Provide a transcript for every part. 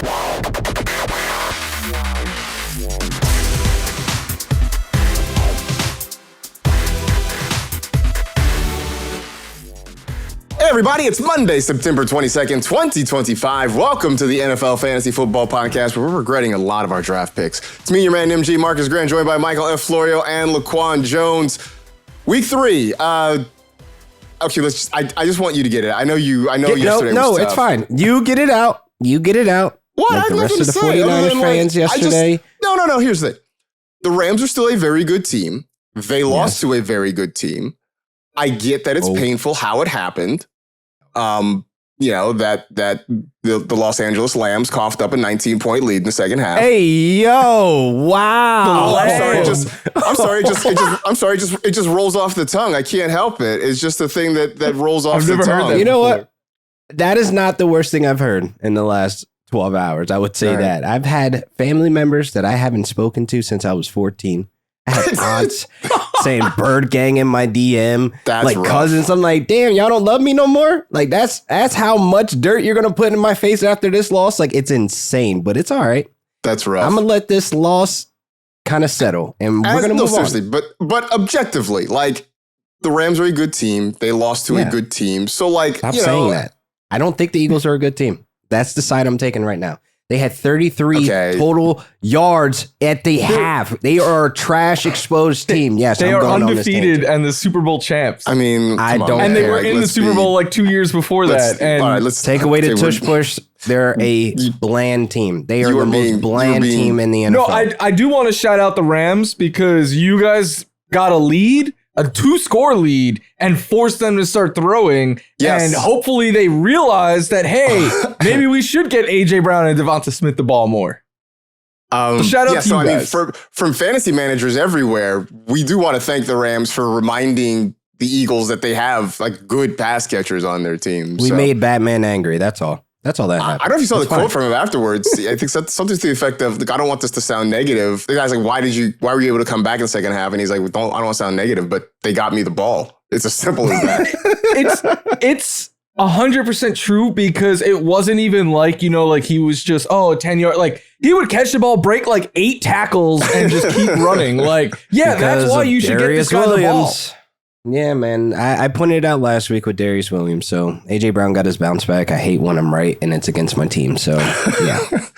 Hey everybody, it's Monday, September 22nd, 2025. Welcome to the NFL Fantasy Football Podcast, where we're regretting a lot of our draft picks. It's me, your man, MG Marcus Grant, joined by Michael F. Florio and Laquan Jones. Week 3. Okay, I just want you to get it. I know yesterday was tough. It's fine. You get it out. What? Like the rest of the 49ers fans yesterday. No. Here's the thing. The Rams are still a very good team. They lost to a very good team. I get that it's painful how it happened. That the Los Angeles Lambs coughed up a 19-point lead in the second half. Hey, yo, wow. I'm sorry. It just rolls off the tongue. I can't help it. It's just a thing that rolls off the tongue. Heard that. You know what? That is not the worst thing I've heard in the last 12 hours. I would say that. I've had family members that I haven't spoken to since I was 14. I had aunts saying bird gang in my DM. That's like rough. Cousins. I'm like, damn, y'all don't love me no more. Like that's how much dirt you're going to put in my face after this loss. Like it's insane, but it's all right. That's rough. I'm going to let this loss kind of settle and we're going to move on. Seriously, but objectively, like the Rams are a good team. They lost to a good team. So like, stop saying that. I don't think the Eagles are a good team. That's the side I'm taking right now. They had 33 total yards at the half. They are a trash exposed team. Yes, they are undefeated and the Super Bowl champs. I mean, and they were in the Super Bowl like 2 years before that. And all right, let's take away the tush push. They're a bland team. They are the most bland team in the NFL. No, I do want to shout out the Rams because you guys got a lead. A 2-score lead and force them to start throwing. Yes. And hopefully they realize that, hey, maybe we should get A.J. Brown and Devonta Smith the ball more. Shout out to you guys. I mean, from fantasy managers everywhere, we do want to thank the Rams for reminding the Eagles that they have like good pass catchers on their team. We made Batman angry. That's all. That's all that happened. I don't know if you saw the quote from him afterwards. I think something to the effect of, like, I don't want this to sound negative. The guy's like, why were you able to come back in the second half? And he's like, I don't want to sound negative, but they got me the ball. It's as simple as that. It's 100% true because it wasn't even like, like he was just, 10 yard. Like he would catch the ball, break like 8 tackles and just keep running. Like, yeah, that's why you should get this guy the ball. Yeah, man. I pointed it out last week with Darius Williams. So A.J. Brown got his bounce back. I hate when I'm right, and it's against my team. So, yeah.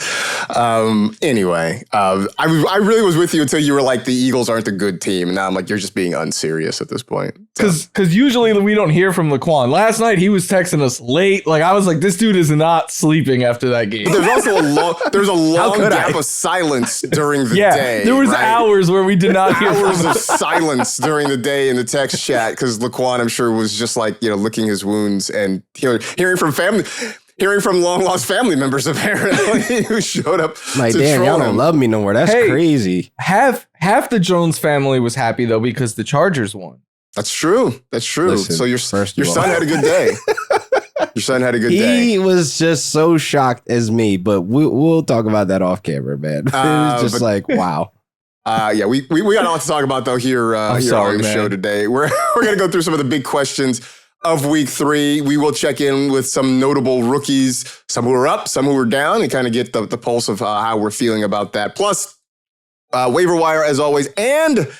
Anyway, I really was with you until you were like, the Eagles aren't a good team. And now I'm like, you're just being unserious at this point. Because usually we don't hear from Laquan. Last night, he was texting us late. Like, I was like, this dude is not sleeping after that game. But there's also a long gap of silence during the day. There was hours where we did not hear hours of silence during the day in the text chat. Because Laquan, I'm sure, was just like, licking his wounds and hearing from long lost family members apparently who showed up. Like, damn, y'all don't love me no more. That's crazy. Half the Jones family was happy though because the Chargers won. That's true. Listen, so your son had a good day. Your son had a good day. He was just so shocked as me, but we'll talk about that off camera, man. It was just like, wow. We got a lot to talk about though here on the show today. We're going to go through some of the big questions of week 3. We will check in with some notable rookies, some who are up, some who are down, and kind of get the pulse of how we're feeling about that. Plus, waiver wire as always, and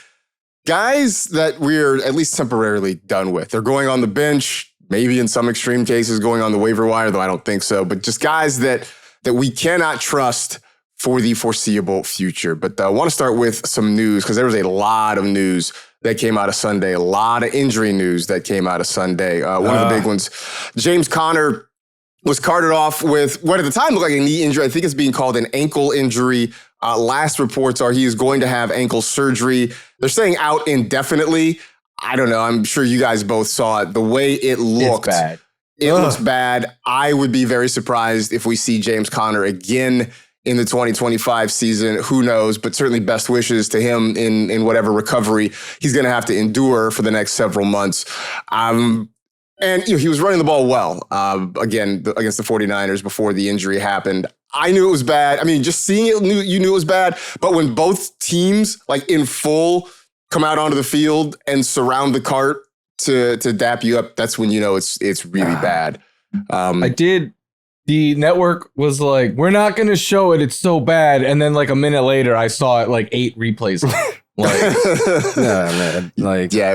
guys that we're at least temporarily done with. They're going on the bench, maybe in some extreme cases going on the waiver wire, though I don't think so. But just guys that we cannot trust for the foreseeable future. But I want to start with some news because there was a lot of news that came out of Sunday, a lot of injury news that came out of Sunday. One of the big ones, James Conner was carted off with what at the time looked like a knee injury. I think it's being called an ankle injury. Last reports are he is going to have ankle surgery. They're saying out indefinitely. I don't know. I'm sure you guys both saw it. The way it looked, it's bad. It looks bad. I would be very surprised if we see James Conner again in the 2025 season. Who knows? But certainly best wishes to him in whatever recovery he's going to have to endure for the next several months. And he was running the ball well, again, against the 49ers before the injury happened. I knew it was bad. I mean, just seeing it, you knew it was bad. But when both teams, like in full, come out onto the field and surround the cart to dap you up, that's when you know it's really bad. I did the network was like, we're not going to show it. It's so bad. And then like a minute later, I saw it like 8 replays. It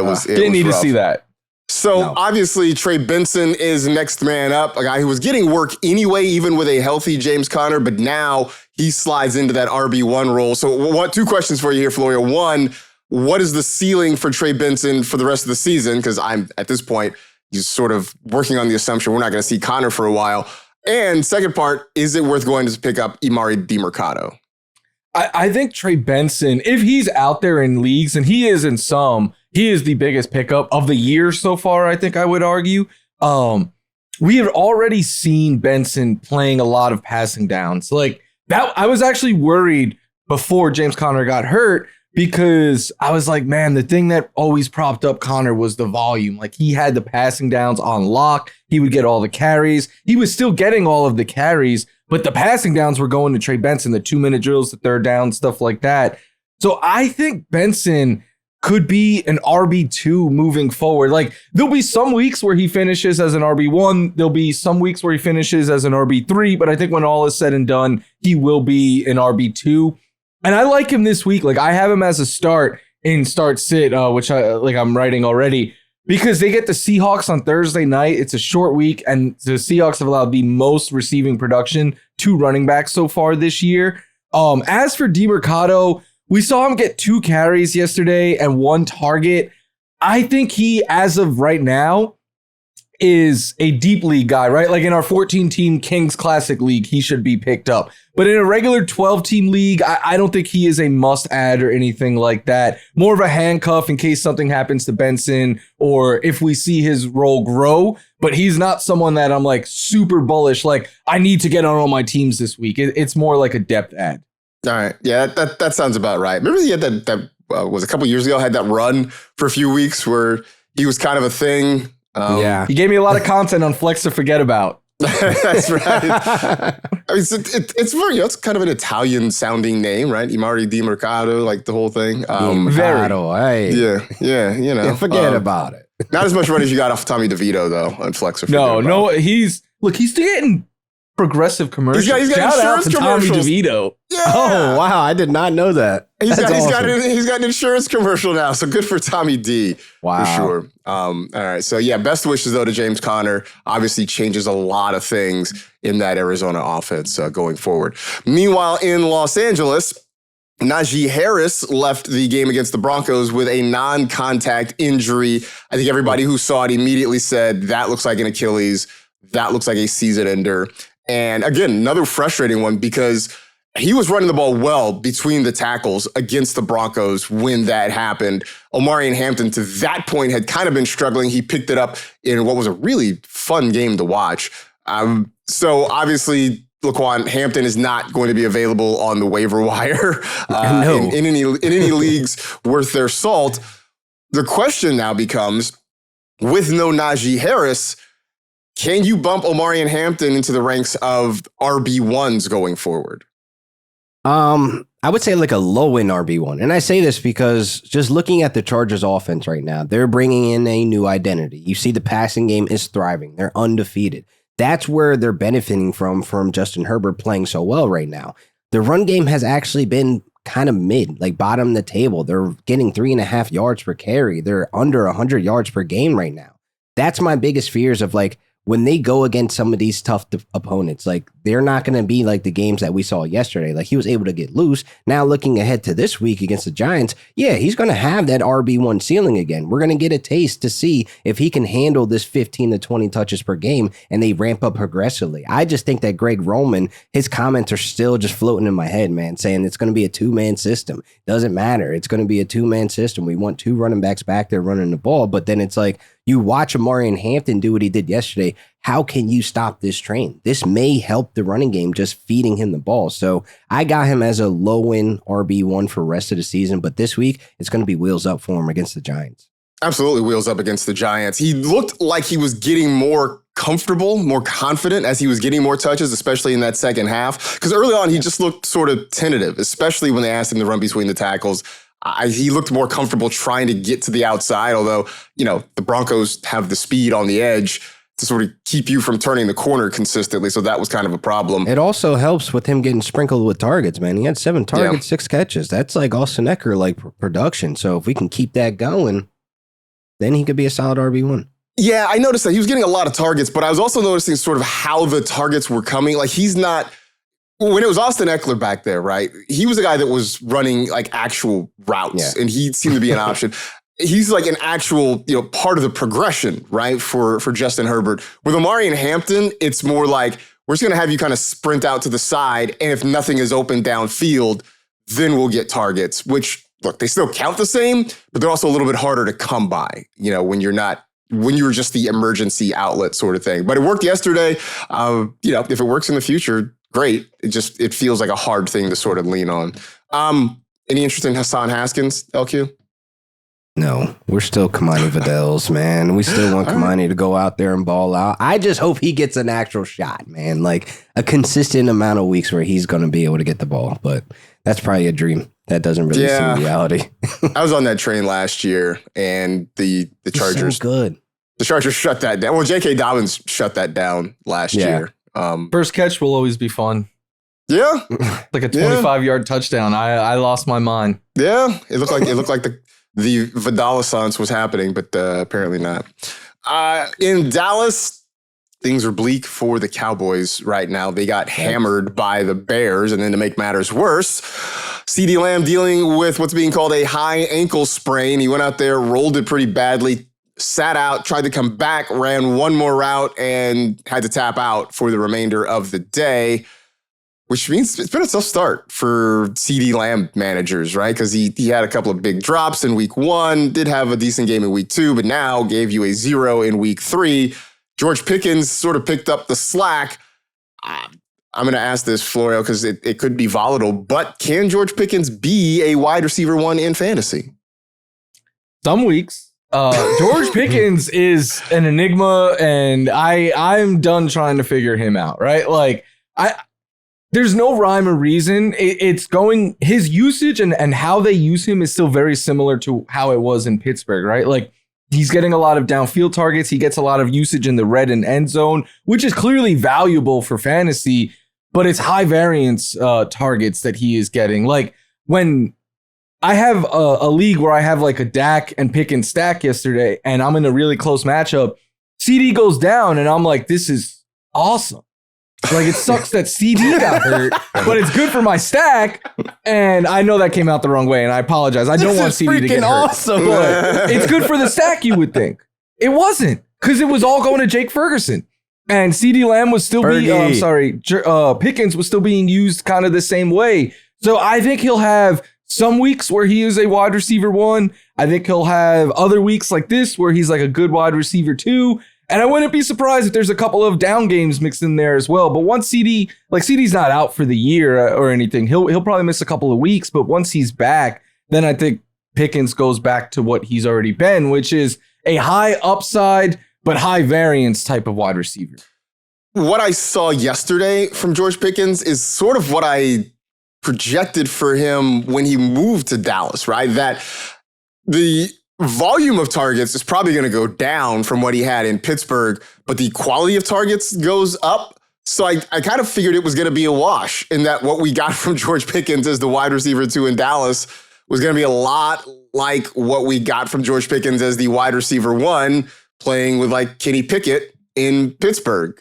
was didn't need rough to see that. So obviously Trey Benson is next man up, a guy who was getting work anyway, even with a healthy James Conner, but now he slides into that RB1 role. So 2 questions for you here, Florio. One, what is the ceiling for Trey Benson for the rest of the season? Because I'm at this point, he's sort of working on the assumption we're not going to see Conner for a while. And second part, is it worth going to pick up Emari Demercado? I think Trey Benson, if he's out there in leagues, and he is in some, he is the biggest pickup of the year so far, I think I would argue. We have already seen Benson playing a lot of passing downs. Like that, I was actually worried before James Conner got hurt because I was like, man, the thing that always propped up Conner was the volume. Like he had the passing downs on lock. He would get all the carries. He was still getting all of the carries, but the passing downs were going to Trey Benson, the 2-minute drills, the third down, stuff like that. So I think Benson could be an RB2 moving forward. Like there'll be some weeks where he finishes as an RB1. There'll be some weeks where he finishes as an RB3, but I think when all is said and done, he will be an RB2. And I like him this week. Like I have him as a start in start sit, which I'm writing already, because they get the Seahawks on Thursday night. It's a short week, and the Seahawks have allowed the most receiving production to running backs so far this year. As for Demercado, we saw him get 2 carries yesterday and 1 target. I think he, as of right now, is a deep league guy, right? Like in our 14-team Kings Classic League, he should be picked up. But in a regular 12-team league, I don't think he is a must-add or anything like that. More of a handcuff in case something happens to Benson or if we see his role grow. But he's not someone that I'm like super bullish, like I need to get on all my teams this week. It's more like a depth add. All right. Yeah, that sounds about right. Remember he had that was a couple years ago, had that run for a few weeks where he was kind of a thing. He gave me a lot of content on Flex to forget about. That's right. I mean, it's very, it's kind of an Italian sounding name, right? Emari Demercado, like the whole thing. Yeah, forget about it. Not as much run as you got off Tommy DeVito though on Flex. No, he's still getting progressive commercials. He's got Shout out to Tommy commercials. DeVito. Yeah. Oh wow, I did not know that. He's got an insurance commercial now, so good for Tommy D. Wow, for sure. All right, so yeah, best wishes though to James Conner. Obviously, changes a lot of things in that Arizona offense going forward. Meanwhile, in Los Angeles, Najee Harris left the game against the Broncos with a non-contact injury. I think everybody who saw it immediately said that looks like an Achilles. That looks like a season ender. And again, another frustrating one because he was running the ball well between the tackles against the Broncos when that happened. Omarion Hampton, to that point, had kind of been struggling. He picked it up in what was a really fun game to watch. So obviously, Laquan Hampton is not going to be available on the waiver wire in any leagues worth their salt. The question now becomes, with no Najee Harris, can you bump Omarion Hampton into the ranks of RB1s going forward? I would say like a low-end RB1. And I say this because just looking at the Chargers offense right now, they're bringing in a new identity. You see the passing game is thriving. They're undefeated. That's where they're benefiting from Justin Herbert playing so well right now. The run game has actually been kind of mid, like bottom of the table. They're getting 3.5 yards per carry. They're under 100 yards per game right now. That's my biggest fears of like, when they go against some of these tough opponents, like they're not going to be like the games that we saw yesterday. Like he was able to get loose. Now looking ahead to this week against the Giants, yeah, he's going to have that RB1 ceiling again. We're going to get a taste to see if he can handle this 15 to 20 touches per game and they ramp up progressively. I just think that Greg Roman, his comments are still just floating in my head, man, saying it's going to be a 2-man system. Doesn't matter. It's going to be a 2-man system. We want 2 running backs back there running the ball. But then it's like, you watch Omarion Hampton do what he did yesterday. How can you stop this train? This may help the running game just feeding him the ball. So I got him as a low-end RB1 for the rest of the season. But this week, it's going to be wheels up for him against the Giants. Absolutely wheels up against the Giants. He looked like he was getting more comfortable, more confident as he was getting more touches, especially in that second half. Because early on, he just looked sort of tentative, especially when they asked him to run between the tackles. He looked more comfortable trying to get to the outside, although, the Broncos have the speed on the edge to sort of keep you from turning the corner consistently. So that was kind of a problem. It also helps with him getting sprinkled with targets, man. He had 7 targets, 6 catches. That's like Austin Eckler like production. So if we can keep that going, then he could be a solid RB1. Yeah, I noticed that he was getting a lot of targets, but I was also noticing sort of how the targets were coming. Like he's not, when it was Austin Eckler back there, right? He was a guy that was running like actual routes and he seemed to be an option. He's like an actual, part of the progression, right? For Justin Herbert. With Amari and Hampton, it's more like we're just going to have you kind of sprint out to the side. And if nothing is open downfield, then we'll get targets, which look, they still count the same, but they're also a little bit harder to come by, when you're just the emergency outlet sort of thing. But it worked yesterday. If it works in the future, great. It feels like a hard thing to sort of lean on. Any interest in Hassan Haskins, LQ? No, we're still Kamani Vidals, man. We still want Kamani to go out there and ball out. I just hope he gets an actual shot, man. Like a consistent amount of weeks where he's going to be able to get the ball. But that's probably a dream. That doesn't really seem reality. I was on that train last year, and the Chargers. So good. The Chargers shut that down. Well, J.K. Dobbins shut that down last year. First catch will always be fun. Yeah, like a 25-yard touchdown. I lost my mind. Yeah, it looked like the Vidal-essence was happening, but apparently not. In Dallas, things are bleak for the Cowboys right now. They got hammered by the Bears, and then to make matters worse, CeeDee Lamb dealing with what's being called a high ankle sprain. He went out there, rolled it pretty badly, sat out, tried to come back, ran one more route, and had to tap out for the remainder of the day. Which means it's been a tough start for CeeDee Lamb managers, right? Because he had a couple of big drops in week 1, did have a decent game in week 2, but now gave you a 0 in week 3. George Pickens sort of picked up the slack. I'm going to ask this, Florio, because it could be volatile, but can George Pickens be a wide receiver 1 in fantasy? Some weeks. George Pickens is an enigma, and I'm done trying to figure him out, right? Like, there's no rhyme or reason. It's going, his usage and how they use him is still very similar to how it was in Pittsburgh, right? Like he's getting a lot of downfield targets. He gets a lot of usage in the red and end zone, which is clearly valuable for fantasy, but it's high variance targets that he is getting. Like when I have a league where I have like a Dak and Pickens stack yesterday and I'm in a really close matchup, CD goes down and I'm like, this is awesome. Like it sucks that CD got hurt, but it's good for my stack. And I know that came out the wrong way, and I apologize. I don't want CD to get hurt. Awesome. But it's good for the stack, you would think. It wasn't, because it was all going to Jake Ferguson, and CeeDee Lamb was still Pickens was still being used kind of the same way. So I think he'll have some weeks where he is a wide receiver 1. I think he'll have other weeks like this where he's like a good wide receiver 2. And I wouldn't be surprised if there's a couple of down games mixed in there as well. But once CD's not out for the year or anything, he'll probably miss a couple of weeks. But once he's back, then I think Pickens goes back to what he's already been, which is a high upside but high variance type of wide receiver. What I saw yesterday from George Pickens is sort of what I projected for him when he moved to Dallas, right? That the volume of targets is probably going to go down from what he had in Pittsburgh, but the quality of targets goes up. So I kind of figured it was going to be a wash, in that what we got from George Pickens as the wide receiver 2 in Dallas was going to be a lot like what we got from George Pickens as the wide receiver 1 playing with like Kenny Pickett in Pittsburgh.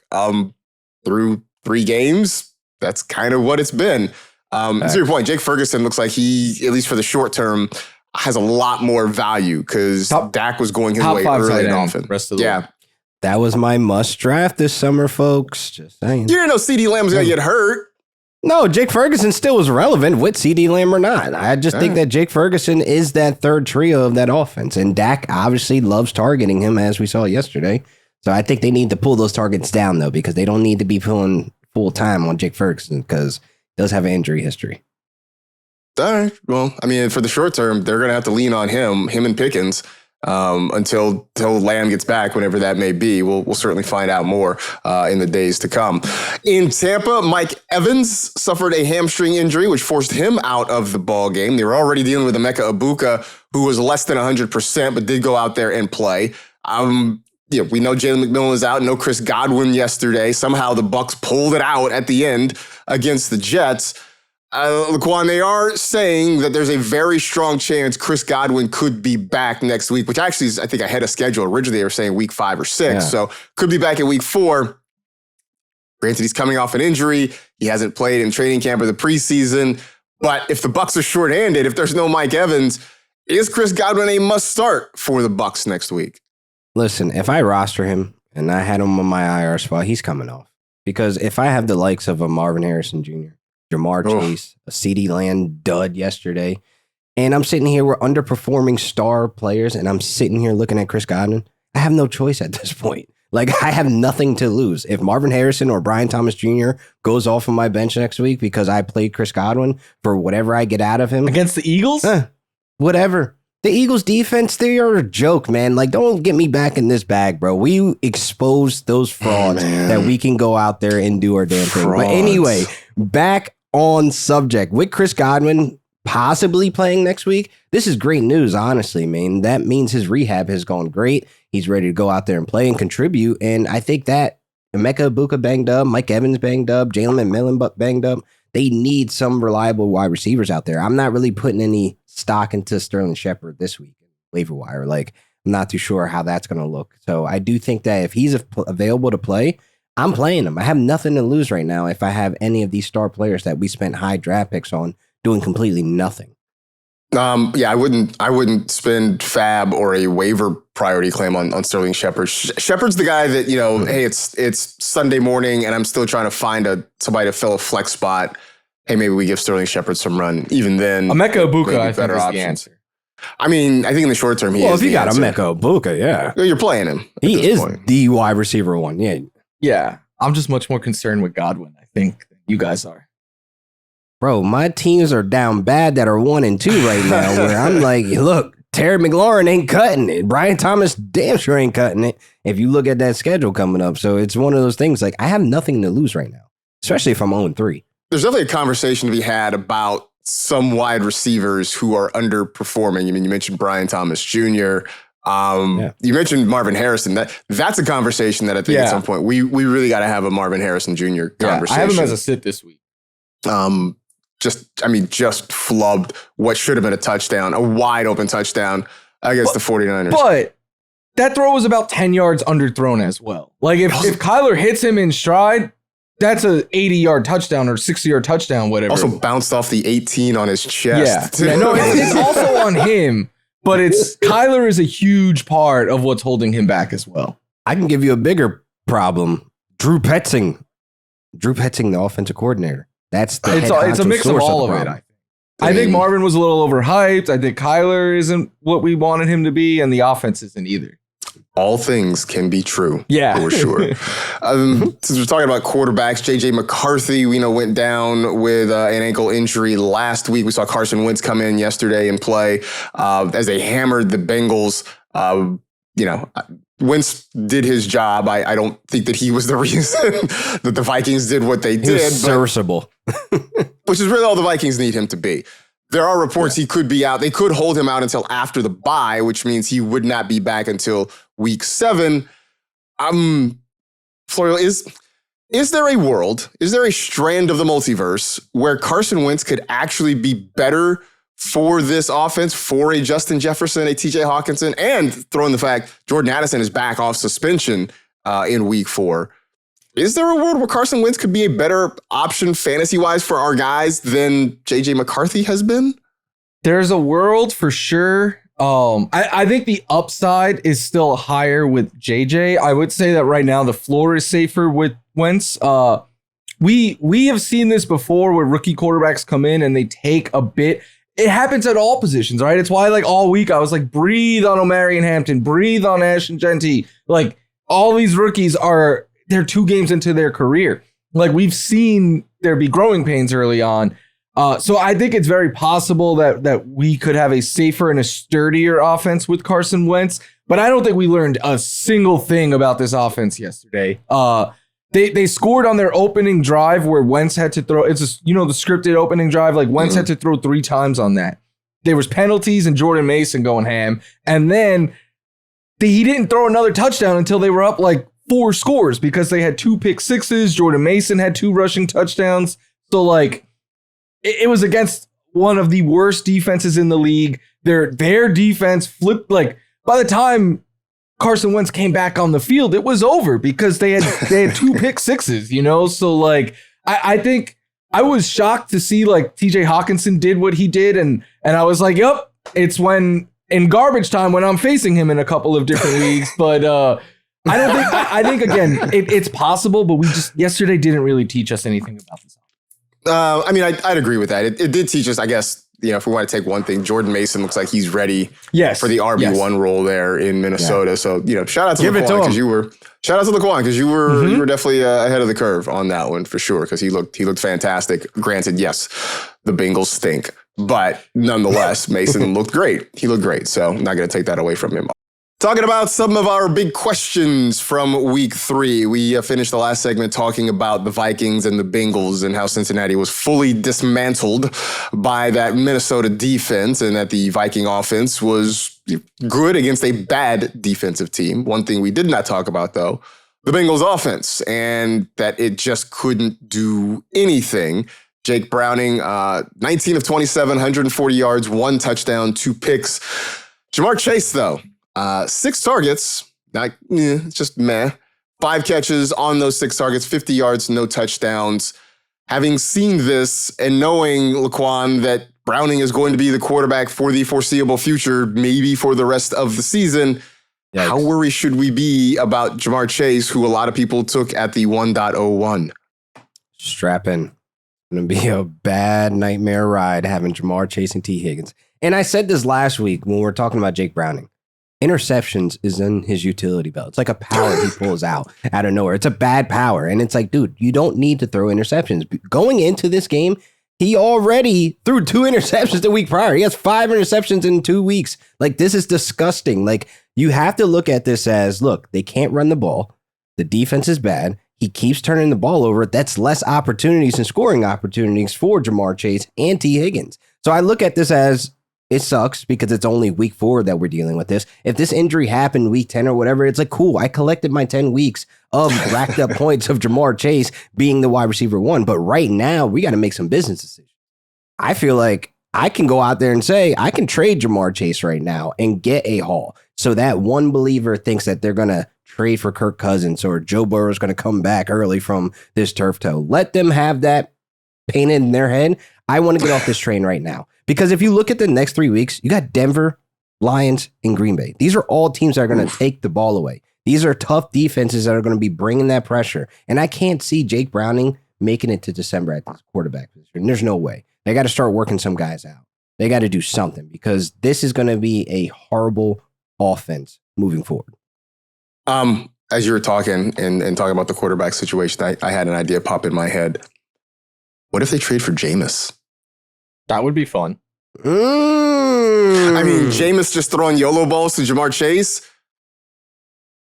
Through 3 games, that's kind of what it's been. To your point, Jake Ferguson looks like he, at least for the short term, has a lot more value because Dak was going his way early and often. That was my must draft this summer, folks. Just saying. You didn't know CeeDee Lamb was going to get hurt. No, Jake Ferguson still was relevant with CeeDee Lamb or not. I just think that Jake Ferguson is that third trio of that offense. And Dak obviously loves targeting him, as we saw yesterday. So I think they need to pull those targets down, though, because they don't need to be pulling full time on Jake Ferguson because he does have an injury history. All right. Well, I mean, for the short term, they're going to have to lean on him and Pickens until Lamb gets back, whenever that may be. We'll certainly find out more in the days to come. In Tampa, Mike Evans suffered a hamstring injury, which forced him out of the ball game. They were already dealing with Emeka Egbuka, who was less than 100%, but did go out there and play. we know Jalen McMillan is out. No Chris Godwin yesterday. Somehow the Bucs pulled it out at the end against the Jets. Laquan, they are saying that there's a very strong chance Chris Godwin could be back next week, which actually is, I think, ahead of schedule. Originally, they were saying week 5 or 6. So could be back in week 4. Granted, he's coming off an injury. He hasn't played in training camp or the preseason. But if the Bucs are shorthanded, if there's no Mike Evans, is Chris Godwin a must start for the Bucs next week? Listen, if I roster him and I had him on my IR spot, he's coming off. Because if I have the likes of a Marvin Harrison Jr., Jamar Chase, a CeeDee Lamb dud yesterday, and I'm sitting here, we're underperforming star players, and I'm sitting here looking at Chris Godwin, I have no choice at this point. Like, I have nothing to lose. If Marvin Harrison or Brian Thomas Jr. goes off on my bench next week because I played Chris Godwin for whatever I get out of him. Against the Eagles? Whatever. The Eagles defense, they are a joke, man. Like, don't get me back in this bag, bro. We exposed those frauds that we can go out there and do our damn thing. But anyway, back on subject. With Chris Godwin possibly playing next week, this is great news, honestly, man. That means his rehab has gone great. He's ready to go out there and play and contribute. And I think that Emeka Egbuka banged up, Mike Evans banged up, Jalen McMillan banged up. They need some reliable wide receivers out there. I'm not really putting any stock into Sterling Shepard this week, waiver wire. Like, I'm not too sure how that's going to look. So I do think that if he's available to play, I'm playing him. I have nothing to lose right now if I have any of these star players that we spent high draft picks on doing completely nothing. I wouldn't spend fab or a waiver priority claim on Sterling Shepard. Shepard's the guy that, hey, it's Sunday morning and I'm still trying to find somebody to fill a flex spot. Hey, maybe we give Sterling Shepard some run. Even then, Emeka Egbuka, I think, is the answer. I mean, I think in the short term, he is. Well, if you got Emeka Egbuka, yeah. You're playing him. He is the wide receiver one. Yeah. Yeah. I'm just much more concerned with Godwin, I think, than you guys are. Bro, my teams are down bad that are 1 and 2 right now, where I'm like, look, Terry McLaurin ain't cutting it. Brian Thomas damn sure ain't cutting it if you look at that schedule coming up. So it's one of those things, like, I have nothing to lose right now, especially if I'm 0-3. There's definitely a conversation to be had about some wide receivers who are underperforming. I mean, you mentioned Brian Thomas Jr., You mentioned Marvin Harrison. That's a conversation that I think at some point we really got to have a Marvin Harrison Jr. conversation. I have him as a sit this week. Just flubbed what should have been a touchdown, a wide open touchdown against the 49ers. But that throw was about 10 yards underthrown as well. Like if Kyler hits him in stride, that's a 80-yard touchdown or 60-yard touchdown, whatever. Also bounced off the 18 on his chest. Yeah, no, it's also on him. But Kyler is a huge part of what's holding him back as well. I can give you a bigger problem. Drew Petzing, the offensive coordinator. That's it's a mix of all of it. I think Marvin was a little overhyped. I think Kyler isn't what we wanted him to be, and the offense isn't either. All things can be true. Yeah, for sure. Since we're talking about quarterbacks, J.J. McCarthy, went down with an ankle injury last week. We saw Carson Wentz come in yesterday and play as they hammered the Bengals. Wentz did his job. I don't think that he was the reason that the Vikings did what they did. He was serviceable. Which is really all the Vikings need him to be. There are reports he could be out. They could hold him out until after the bye, which means he would not be back until week 7. Florio, is there a world, is there a strand of the multiverse where Carson Wentz could actually be better for this offense, for a Justin Jefferson, a TJ Hawkinson, and throw in the fact Jordan Addison is back off suspension in week 4? Is there a world where Carson Wentz could be a better option fantasy-wise for our guys than J.J. McCarthy has been? There's a world for sure. I think the upside is still higher with J.J. I would say that right now the floor is safer with Wentz. We have seen this before where rookie quarterbacks come in and they take a bit. It happens at all positions, right? It's why all week I was like, breathe on Omarion Hampton, breathe on Ashton Genty. Like all these rookies they're 2 games into their career. Like we've seen there be growing pains early on. So I think it's very possible that we could have a safer and a sturdier offense with Carson Wentz. But I don't think we learned a single thing about this offense yesterday. They scored on their opening drive where Wentz had to throw. It's the scripted opening drive. Like Wentz had to throw 3 times on that. There was penalties and Jordan Mason going ham. And then he didn't throw another touchdown until they were up like 4 scores because they had 2 pick sixes. Jordan Mason had 2 rushing touchdowns. So like it was against one of the worst defenses in the league. Their defense flipped. Like by the time Carson Wentz came back on the field, it was over because they had 2 pick sixes, you know? So like, I think I was shocked to see like TJ Hawkinson did what he did. And I was like, yep, it's when in garbage time when I'm facing him in a couple of different leagues. But I think again, it's possible, but we just yesterday didn't really teach us anything about this. I mean, I'd agree with that. It did teach us, I guess, you know, if we want to take one thing, Jordan Mason looks like he's ready for the RB1 role there in Minnesota. Yeah. So, you know, shout out to Laquan because you were definitely ahead of the curve on that one for sure. Cause he looked fantastic. Granted, yes, the Bengals stink, but nonetheless, Mason looked great. He looked great. So I'm not going to take that away from him. Talking about some of our big questions from week 3. We finished the last segment talking about the Vikings and the Bengals and how Cincinnati was fully dismantled by that Minnesota defense and that the Viking offense was good against a bad defensive team. One thing we did not talk about, though, the Bengals offense and that it just couldn't do anything. Jake Browning, 19 of 27, 140 yards, 1 touchdown, 2 picks. Jamar Chase, though. 6 targets, it's just meh. 5 catches on those 6 targets, 50 yards, no touchdowns. Having seen this and knowing, Laquan, that Browning is going to be the quarterback for the foreseeable future, maybe for the rest of the season, how worried should we be about Jamar Chase, who a lot of people took at the 1.01? Strap in. It's going to be a bad nightmare ride having Jamar chasing T. Higgins. And I said this last week when we were talking about Jake Browning. Interceptions is in his utility belt. It's like a power he pulls out of nowhere. It's a bad power. And it's like, dude, you don't need to throw interceptions. Going into this game, he already threw 2 interceptions the week prior. He has 5 interceptions in 2 weeks. Like, this is disgusting. Like, you have to look at this as, look, they can't run the ball. The defense is bad. He keeps turning the ball over. That's less opportunities and scoring opportunities for Jamar Chase and T. Higgins. So I look at this as, it sucks because it's only week 4 that we're dealing with this. If this injury happened week 10 or whatever, it's like, cool. I collected my 10 weeks of racked up points of Jamar Chase being the wide receiver 1. But right now, we got to make some business decisions. I feel like I can go out there and say, I can trade Jamar Chase right now and get a haul. So that one believer thinks that they're going to trade for Kirk Cousins or Joe Burrow is going to come back early from this turf toe. Let them have that painted in their head. I want to get off this train right now. Because if you look at the next 3 weeks, you got Denver, Lions, and Green Bay. These are all teams that are going to take the ball away. These are tough defenses that are going to be bringing that pressure. And I can't see Jake Browning making it to December at this quarterback position. There's no way. They got to start working some guys out. They got to do something because this is going to be a horrible offense moving forward. As you were talking and talking about the quarterback situation, I had an idea pop in my head. What if they trade for Jameis? That would be fun. I mean, Jameis just throwing YOLO balls to Jamar Chase.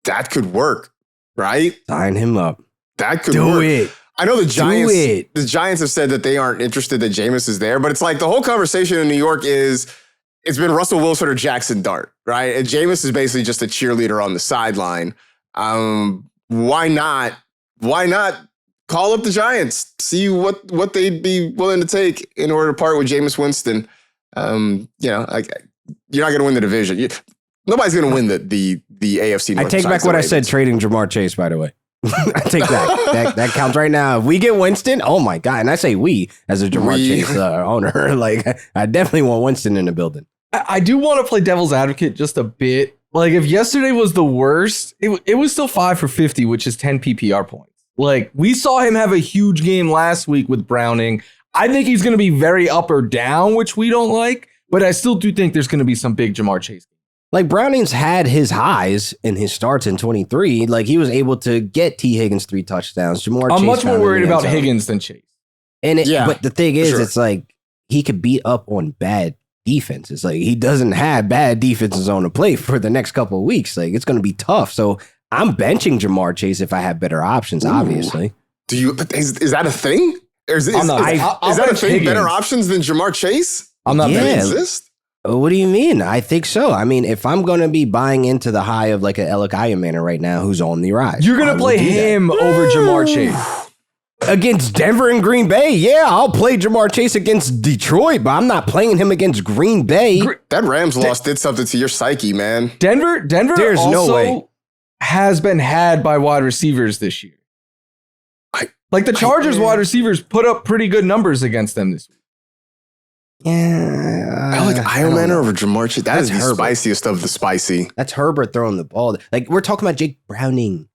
That could work, right? Sign him up. That could work. Do it. I know the Giants. The Giants have said that they aren't interested that Jameis is there, but it's like the whole conversation in New York is it's been Russell Wilson or Jackson Dart, right? And Jameis is basically just a cheerleader on the sideline. Why not? Why not call up the Giants? See what they'd be willing to take in order to part with Jameis Winston. You know, like you're not going to win the division. Nobody's going to win the AFC North. I take back what I said. Trading Jamar Chase, by the way. I take that counts right now. If we get Winston, oh my God. And I say we as a Jamar Chase owner, like I definitely want Winston in the building. I do want to play devil's advocate just a bit. Like if yesterday was the worst, it was still 5 for 50, which is 10 PPR points. Like we saw him have a huge game last week with Browning. I think he's going to be very up or down, which we don't like, but I still do think there's going to be some big Jamar Chase. Like Browning's had his highs in his starts in 23. Like he was able to get T. Higgins 3 touchdowns. Jamar I'm Chase much more worried about Higgins than Chase. And but the thing is, it's like he could beat up on bad defenses. Like he doesn't have bad defenses on the plate for the next couple of weeks. Like it's going to be tough. So I'm benching Jamar Chase if I have better options. Obviously, do you? Is that a thing? Is that a thing? Higgins. Better options than Jamar Chase? I'm not. Yeah. Exist? What do you mean? I think so. I mean, if I'm going to be buying into the high of like an Alec Manor right now, who's on the rise, you're going to play him over Jamar Chase. Against Denver and Green Bay, yeah, I'll play Jamar Chase against Detroit, but I'm not playing him against Green Bay. That Rams loss did something to your psyche, man. Denver There's also no way. has been had by wide receivers this year. Like the Chargers wide receivers put up pretty good numbers against them this week. Yeah. I like Manor over Jamar Chase. That is the spiciest of the spicy. That's Herbert throwing the ball. Like, we're talking about Jake Browning.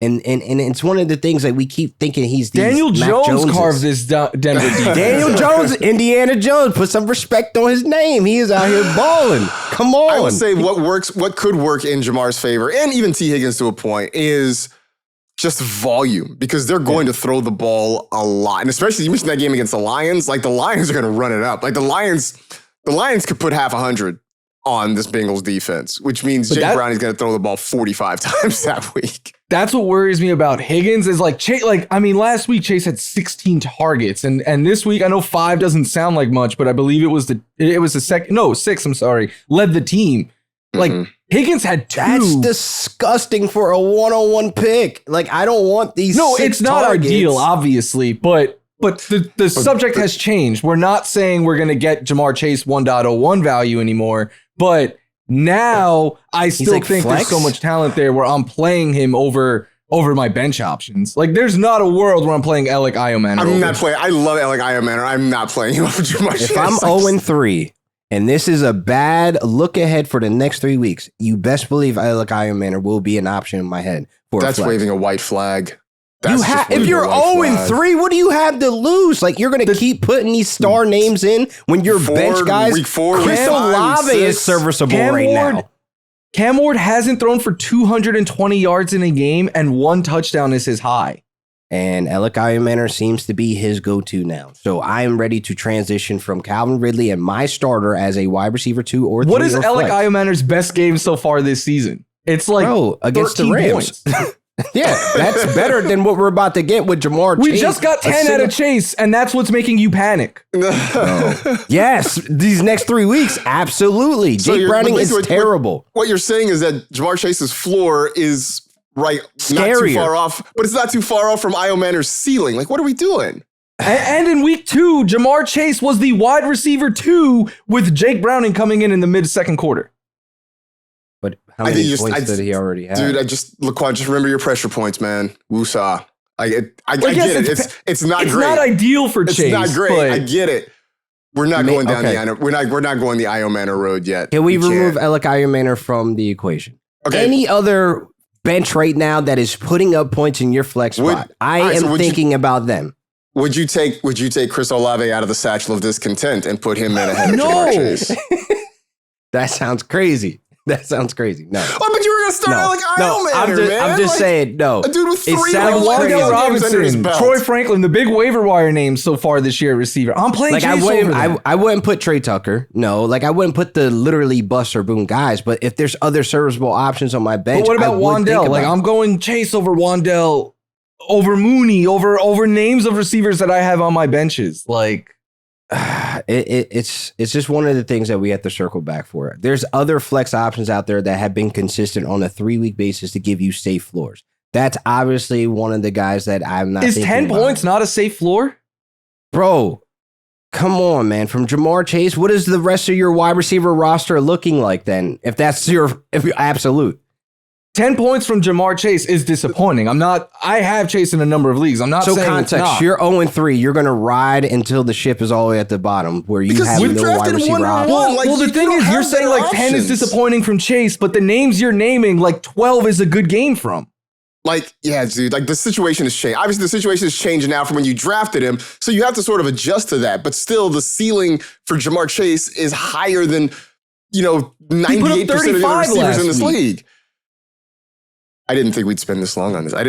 And it's one of the things that we keep thinking he's these Daniel Mac Jones Joneses. carved this Denver defense. Daniel Jones, Indiana Jones, put some respect on his name. He is out here balling. Come on. I would say what could work in Jamar's favor, and even T. Higgins to a point, is just volume, because they're going to throw the ball a lot. And especially, you mentioned that game against the Lions. Like, the Lions are going to run it up. Like, the Lions could put half 100 on this Bengals defense, which means Jake Brown is going to throw the ball 45 times that week. That's what worries me about Higgins is like Chase. Like, I mean, last week Chase had 16 targets, and this week I know 5 doesn't sound like much, but I believe it was the second. No, 6. I'm sorry, led the team. Like Higgins had 2. That's disgusting for a one-on-one pick. Like, I don't want these. No, 6 it's not targets. ideal, obviously, but the subject has changed. We're not saying we're going to get Jamar Chase 1.01 value anymore, but now I still like think flex? there's so much talent there where I'm playing him over my bench options. Like, there's not a world where I'm playing Alec Manor. I'm not playing. I love Alec Manor. I'm not playing him over Jamar Chase. If I'm 0-3 and this is a bad look ahead for the next 3 weeks, you best believe Alec Manor will be an option in my head. That's waving a white flag. If you're 0-3, what do you have to lose? Like, you're going to keep putting these star names in when your bench guys. Week 4, Chris Olave is serviceable now. Cam Ward hasn't thrown for 220 yards in a game, and 1 touchdown is his high. And Alec Manor seems to be his go-to now. So I am ready to transition from Calvin Ridley and my starter as a wide receiver 2 or 3. What is Alec Manor's best game so far this season? It's like against the Rams. Yeah, that's better than what we're about to get with Jamar Chase. We just got 10 out of Chase, and that's what's making you panic. Yes, these next 3 weeks, absolutely. So Jake Browning is terrible. What you're saying is that Jamar Chase's floor is not too far off, but it's not too far off from Manor's ceiling. Like, what are we doing? And in week 2, Jamar Chase was the wide receiver 2 with Jake Browning coming in the mid-second quarter. But how many points did he already have? Dude, Laquan, just remember your pressure points, man. Woosah. I get it. It's not great. It's not ideal for Chase. It's not great. I get it. We're not going down we're not going the Manor road yet. Can we remove Alec Manor from the equation? Okay. Any other bench right now that is putting up points in your flex spot? I am thinking about them. Would you take Chris Olave out of the satchel of discontent and put him in ahead of Jamar Chase? That sounds crazy. That sounds crazy. No. Oh, but you were going to start Alec Manor, man. I'm just saying, no. A dude with 3 Wandale Robinson, Troy Franklin, the big waiver wire names so far this year at receiver. I'm playing Chase over them. I wouldn't put Trey Tucker. No, like I wouldn't put the literally bust or boom guys. But if there's other serviceable options on my bench, but what about Wandale? Like, I'm going Chase over Wandale, over Mooney, over names of receivers that I have on my benches. Like, it's just one of the things that we have to circle back for. There's other flex options out there that have been consistent on a 3-week basis to give you safe floors. That's obviously one of the guys that I'm not. Is 10 points not a safe floor? Bro, come on, man. From Jamar Chase, what is the rest of your wide receiver roster looking like then? If you're absolute. 10 points from Jamar Chase is disappointing. I have Chase in a number of leagues. I'm not saying context, it's not. You're 0-3. You're going to ride until the ship is all the way at the bottom where you have no wide receiver option. Well, the thing is, you're saying like 10 is disappointing from Chase, but the names you're naming, like 12 is a good game from. Like, yeah, dude, like the situation has changed. Obviously, the situation has changed now from when you drafted him. So you have to sort of adjust to that. But still, the ceiling for Jamar Chase is higher than, 98% of the receivers in this league. I didn't think we'd spend this long on this. I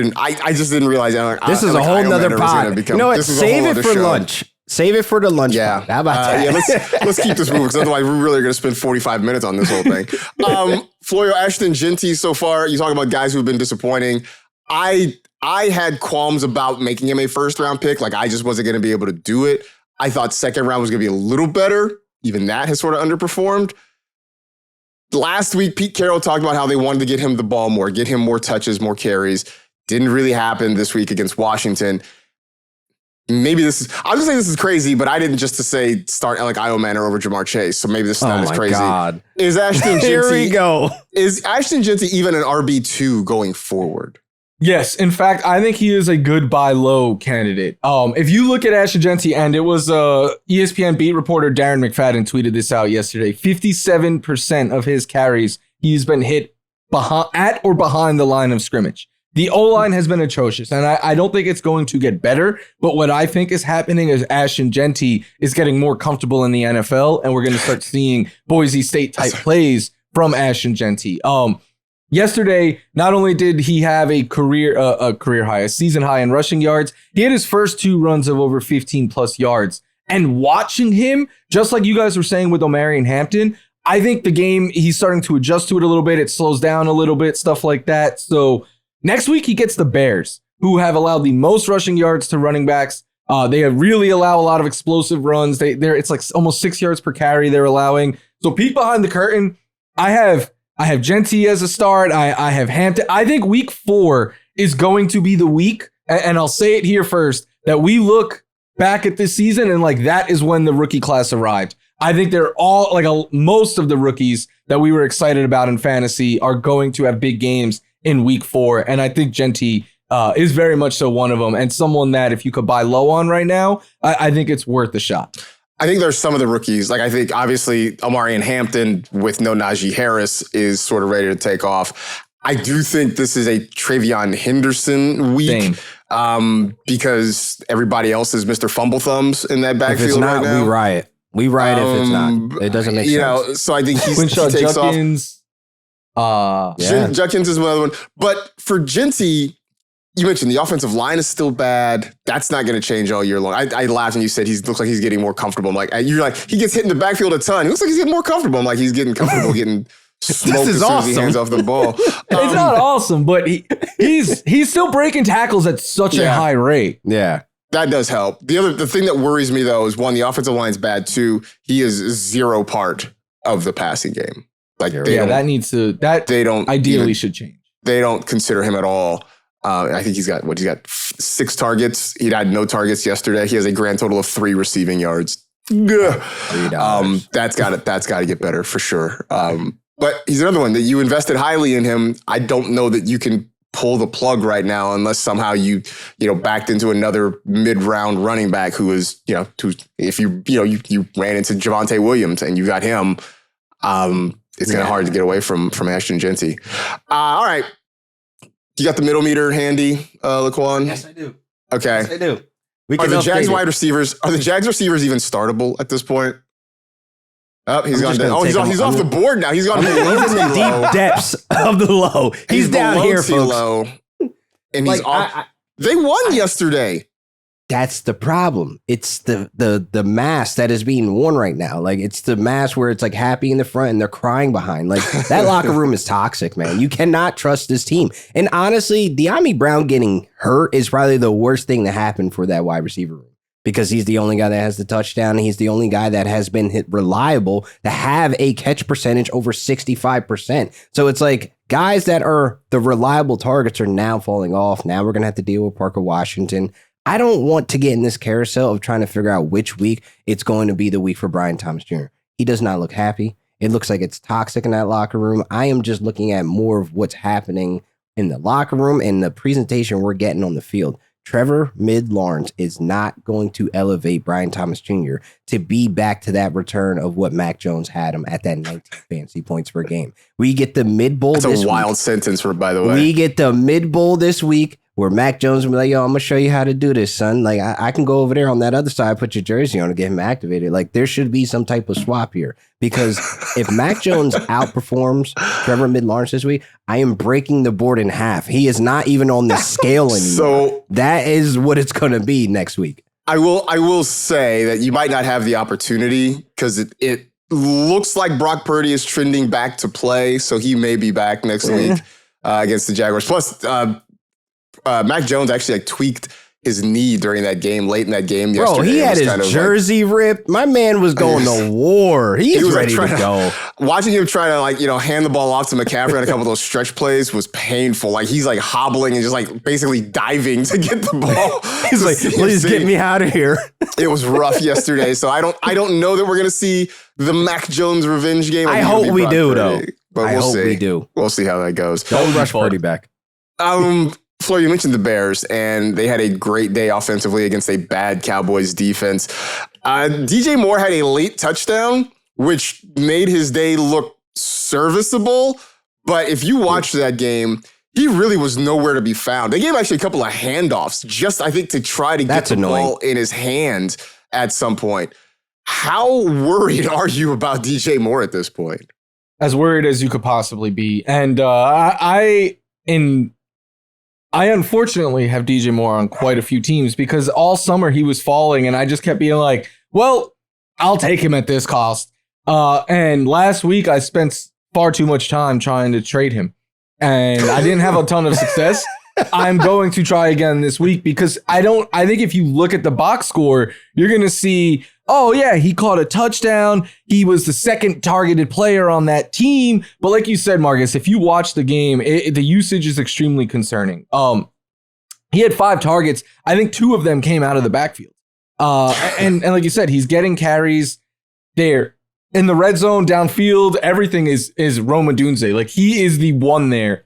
just didn't realize. This is a whole nother pod. You know what? Save it for lunch. Save it for the lunch pod. How about that? Yeah, let's keep this moving because otherwise we're really going to spend 45 minutes on this whole thing. Florio, Ashton, Genty so far, you talk about guys who've been disappointing. I had qualms about making him a first round pick. Like, I just wasn't going to be able to do it. I thought second round was going to be a little better even that has sort of underperformed. Last week, Pete Carroll talked about how they wanted to get him the ball more, get him more touches, more carries. Didn't really happen this week against Washington. Maybe this is, I was going to say this is crazy, but I didn't just to say start Alec Iomanner over Jamar Chase. So maybe this is not as crazy. God. Is Ashton Jeanty, Here we go. Is Ashton Jeanty even an RB2 going forward? Yes, in fact, I think he is a good buy low candidate. If you look at Ashton Jeanty, and it was ESPN beat reporter Darren McFadden tweeted this out yesterday, 57% of his carries, he's been hit at or behind the line of scrimmage. The O-line has been atrocious, and I don't think it's going to get better, but what I think is happening is Ashton Jeanty is getting more comfortable in the NFL, and we're going to start seeing Boise State-type plays from Ashton Jeanty. Yesterday, not only did he have a season high in rushing yards, he had his first 2 runs of over 15 plus yards. And watching him, just like you guys were saying with Omarion Hampton, I think the game, he's starting to adjust to it a little bit. It slows down a little bit, stuff like that. So next week, he gets the Bears, who have allowed the most rushing yards to running backs. They really allow a lot of explosive runs. It's like almost 6 yards per carry they're allowing. So peek behind the curtain, I have Jeanty as a start. I have Hampton. I think week 4 is going to be the week, and I'll say it here first, that we look back at this season and like that is when the rookie class arrived. I think they're all like most of the rookies that we were excited about in fantasy are going to have big games in week 4. And I think Jeanty is very much so one of them, and someone that if you could buy low on right now, I think it's worth a shot. I think there's some of the rookies, like I think obviously Omarion Hampton with no Najee Harris is sort of ready to take off. I do think this is a Travion Henderson week because everybody else is Mr. Fumble Thumbs in that backfield. If it's not, right now. we riot. We riot if it's not. It doesn't make sense. So I think he takes Judkins, off. Judkins is another one. But for Jeanty, you mentioned the offensive line is still bad. That's not going to change all year long. I laughed when you said he looks like he's getting more comfortable. I'm like, you're like, he gets hit in the backfield a ton. He looks like he's getting more comfortable. I'm like, he's getting comfortable getting smoked as soon as he hands off the ball. It's not awesome, but he's still breaking tackles at such a high rate. Yeah. That does help. The thing that worries me though is one, the offensive line's bad. 2, he is 0 part of the passing game. Like they should change. They don't consider him at all. I think he's got 6 targets. He had no targets yesterday. He has a grand total of 3 receiving yards. That's got to get better for sure. But he's another one that you invested highly in him. I don't know that you can pull the plug right now unless somehow you backed into another mid-round running back who is, if you ran into Javonte Williams and you got him, it's kind of hard to get away from Ashton Jeanty. All right. You got the middle meter handy, Laquan? Yes, I do. Okay. Yes, I do. Are the Jags wide receivers? Are the Jags receivers even startable at this point? Oh, he's gone down. He's off the board now. He's gone. He's in the deep depths of the low. He's down here, folks. Low, and he's off. They won yesterday. That's the problem. It's the mask that is being worn right now. Like it's the mask where it's like happy in the front and they're crying behind. Like that locker room is toxic, man. You cannot trust this team. And honestly, De'Ami Brown getting hurt is probably the worst thing that happened for that wide receiver room because he's the only guy that has the touchdown. And he's the only guy that has been reliable to have a catch percentage over 65%. So it's like guys that are the reliable targets are now falling off. Now we're going to have to deal with Parker Washington. I don't want to get in this carousel of trying to figure out which week it's going to be the week for Brian Thomas Jr. He does not look happy. It looks like it's toxic in that locker room. I am just looking at more of what's happening in the locker room and the presentation we're getting on the field. Trevor Mid-Lawrence is not going to elevate Brian Thomas Jr. to be back to that return of what Mac Jones had him at that 19 fantasy points per game. We get the mid-bowl this week. That's a wild sentence, by the way. We get the mid-bowl this week where Mac Jones will be like, yo, I'm going to show you how to do this, son. Like, I can go over there on that other side, put your jersey on and get him activated. Like, there should be some type of swap here. Because if Mac Jones outperforms Trevor Mid-Lawrence this week, I am breaking the board in half. He is not even on the scale anymore. So that is what it's going to be next week. I will say that you might not have the opportunity because it looks like Brock Purdy is trending back to play. So he may be back next week against the Jaguars. Plus, Mac Jones actually tweaked his knee during that game, late in that game yesterday. Bro, he had his jersey ripped. My man was going to war. He was ready to go. Watching him try to hand the ball off to McCaffrey on a couple of those stretch plays was painful. Like he's hobbling and just basically diving to get the ball. He's like, please get me out of here. It was rough yesterday. So I don't know that we're going to see the Mac Jones revenge game. I hope we do, though. But I hope we do. We'll see how that goes. Don't rush Purdy back. Floor, you mentioned the Bears, and they had a great day offensively against a bad Cowboys defense. DJ Moore had a late touchdown, which made his day look serviceable. But if you watched that game, he really was nowhere to be found. They gave actually a couple of handoffs just, I think, to try to get the ball in his hand at some point. How worried are you about DJ Moore at this point? As worried as you could possibly be. And I unfortunately have DJ Moore on quite a few teams because all summer he was falling and I just kept being like, well, I'll take him at this cost. And last week I spent far too much time trying to trade him and I didn't have a ton of success. I'm going to try again this week because I think if you look at the box score, you're going to see, oh yeah, he caught a touchdown. He was the second targeted player on that team. But like you said, Marcus, if you watch the game, the usage is extremely concerning. He had 5 targets. I think 2 of them came out of the backfield. And like you said, he's getting carries there in the red zone, downfield. Everything is Roma Dunze. Like he is the one there.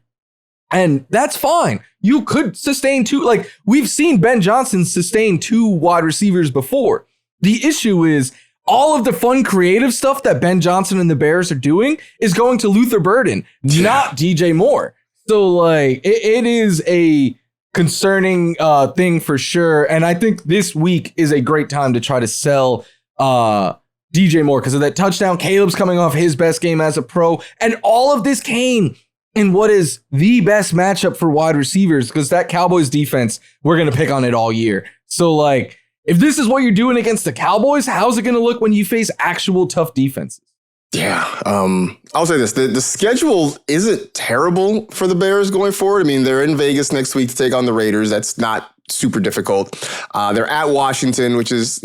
And that's fine. You could sustain 2. Like we've seen Ben Johnson sustain 2 wide receivers before. The issue is all of the fun creative stuff that Ben Johnson and the Bears are doing is going to Luther Burden, not DJ Moore. So like it is a concerning thing for sure. And I think this week is a great time to try to sell DJ Moore because of that touchdown. Caleb's coming off his best game as a pro. And all of this came in what is the best matchup for wide receivers because that Cowboys defense, we're going to pick on it all year. So like, if this is what you're doing against the Cowboys, how's it going to look when you face actual tough defenses? Yeah, I'll say this. The schedule isn't terrible for the Bears going forward. I mean, they're in Vegas next week to take on the Raiders. That's not super difficult. They're at Washington, which is,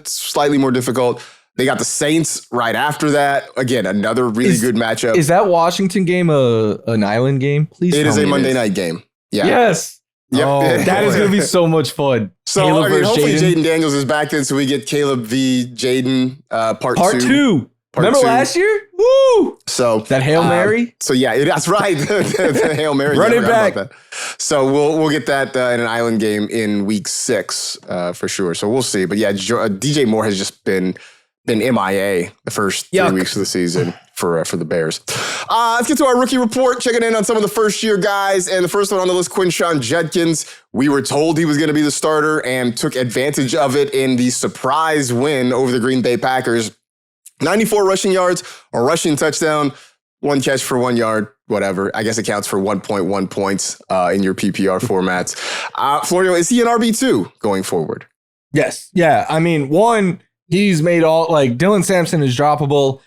slightly more difficult. They got the Saints right after that. Again, another really good matchup. Is that Washington game an island game? Please tell me. It is a Monday night game. Yeah. Yes. Yep. Oh, that is going to be so much fun. So, hopefully Jaden Daniels is back then so we get Caleb v. Jaden part 2. Remember last year? Woo! So that Hail Mary? So yeah, that's right. the Hail Mary. Run it back. So we'll get that in an island game in week 6 for sure. So we'll see. But yeah, DJ Moore has just been MIA the first 3 weeks of the season for the Bears. Let's get to our rookie report, checking in on some of the first-year guys. And the first one on the list, Quinshon Judkins. We were told he was going to be the starter and took advantage of it in the surprise win over the Green Bay Packers. 94 rushing yards, a rushing touchdown, 1 catch for 1 yard, whatever. I guess it counts for 1.1 points in your PPR formats. Florio, is he an RB2 going forward? Yes. Yeah. I mean, one, he's made all, like, Dylan Sampson is droppable.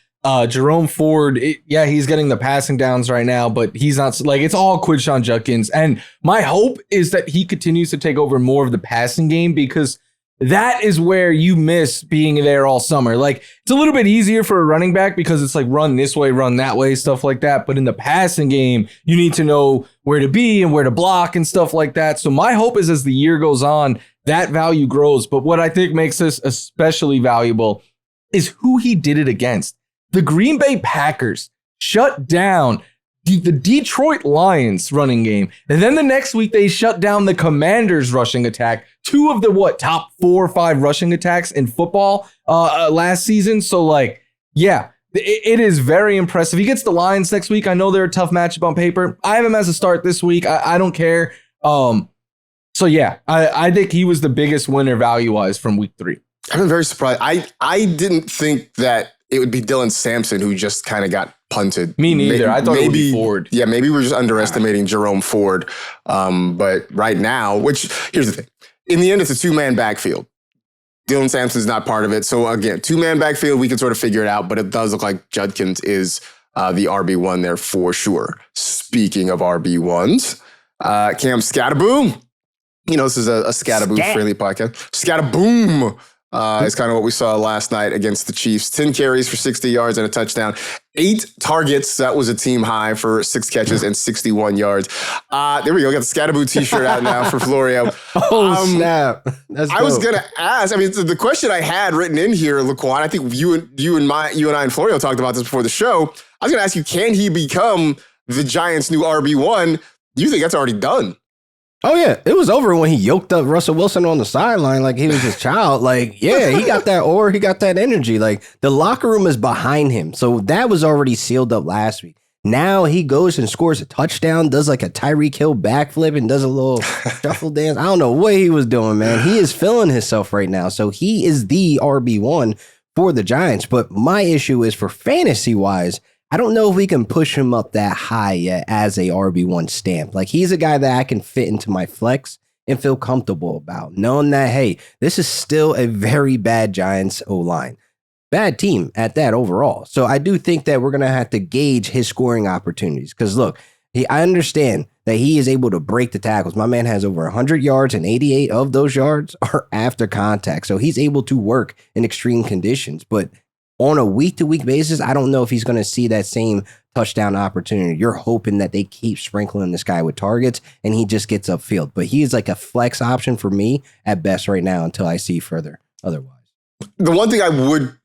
Jerome Ford, he's getting the passing downs right now, but he's not, like, it's all Quinshon Judkins. And my hope is that he continues to take over more of the passing game because that is where you miss being there all summer. Like, it's a little bit easier for a running back because it's like run this way, run that way, stuff like that. But in the passing game, you need to know where to be and where to block and stuff like that. So my hope is as the year goes on, that value grows. But what I think makes this especially valuable is who he did it against. The Green Bay Packers shut down the Detroit Lions running game. And then the next week, they shut down the Commanders rushing attack. 2 of the, top 4 or 5 rushing attacks in football last season. So, like, yeah, it is very impressive. He gets the Lions next week. I know they're a tough matchup on paper. I have him as a start this week. I don't care. So, yeah, I think he was the biggest winner value-wise from week 3. I've been very surprised. I didn't think that it would be Dylan Sampson who just kind of got punted. Me neither. I thought it would be Ford. Yeah, maybe we're just underestimating Jerome Ford. But right now, which, here's the thing. In the end, it's a 2-man backfield. Dylan Sampson's not part of it. So again, 2-man backfield, we can sort of figure it out. But it does look like Judkins is the RB1 there for sure. Speaking of RB1s, Cam Scatterboom. This is a Scattaboo-friendly podcast. Scataboom is kind of what we saw last night against the Chiefs. 10 carries for 60 yards and a touchdown. 8 targets. That was a team high for 6 catches and 61 yards. There we go. We got the Scattaboo t-shirt out now for Florio. Snap. I was going to ask, the question I had written in here, Laquan, I think you and I and Florio talked about this before the show. I was going to ask you, can he become the Giants' new RB1? You think that's already done? Oh, yeah. It was over when he yoked up Russell Wilson on the sideline like he was his child. Like, yeah, he got that aura. He got that energy. Like, the locker room is behind him. So that was already sealed up last week. Now he goes and scores a touchdown, does like a Tyreek Hill backflip and does a little shuffle dance. I don't know what he was doing, man. He is feeling himself right now. So he is the RB1 for the Giants. But my issue is for fantasy-wise, I don't know if we can push him up that high yet as a RB1 stamp. Like, he's a guy that I can fit into my flex and feel comfortable about, knowing that, hey, this is still a very bad Giants O-line. Bad team at that overall. So I do think that we're going to have to gauge his scoring opportunities. Because, look, I understand that he is able to break the tackles. My man has over 100 yards, and 88 of those yards are after contact. So he's able to work in extreme conditions. But on a week-to-week basis, I don't know if he's going to see that same touchdown opportunity. You're hoping that they keep sprinkling this guy with targets and he just gets upfield. But he's like a flex option for me at best right now until I see further otherwise. The one thing I would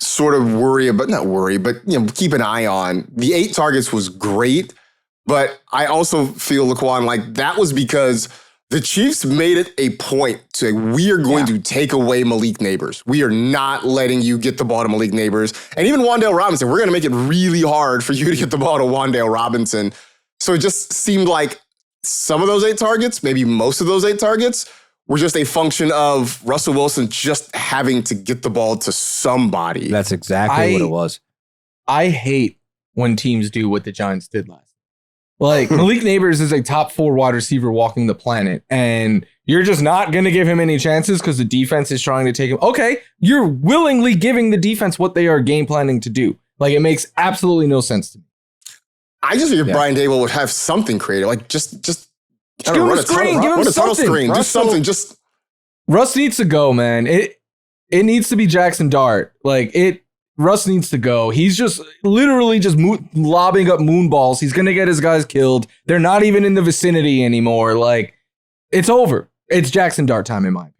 sort of worry about, not worry, but keep an eye on, the 8 targets was great. But I also feel, Laquan, like that was because the Chiefs made it a point to say, we are going to take away Malik Neighbors. We are not letting you get the ball to Malik Neighbors. And even Wan'Dale Robinson, we're going to make it really hard for you to get the ball to Wan'Dale Robinson. So it just seemed like some of those 8 targets, maybe most of those 8 targets, were just a function of Russell Wilson just having to get the ball to somebody. That's exactly what it was. I hate when teams do what the Giants did last. Like, Malik Neighbors is a top 4 wide receiver walking the planet, and you're just not going to give him any chances because the defense is trying to take him. Okay, you're willingly giving the defense what they are game planning to do. Like, it makes absolutely no sense to me. I just figured Brian Dable would have something creative, like just give him a screen, give him something. Do something. Just Russ needs to go, man. It needs to be Jackson Dart. Russ needs to go. He's just literally just lobbing up moon balls. He's going to get his guys killed. They're not even in the vicinity anymore. Like, it's over. It's Jackson Dart time in my opinion.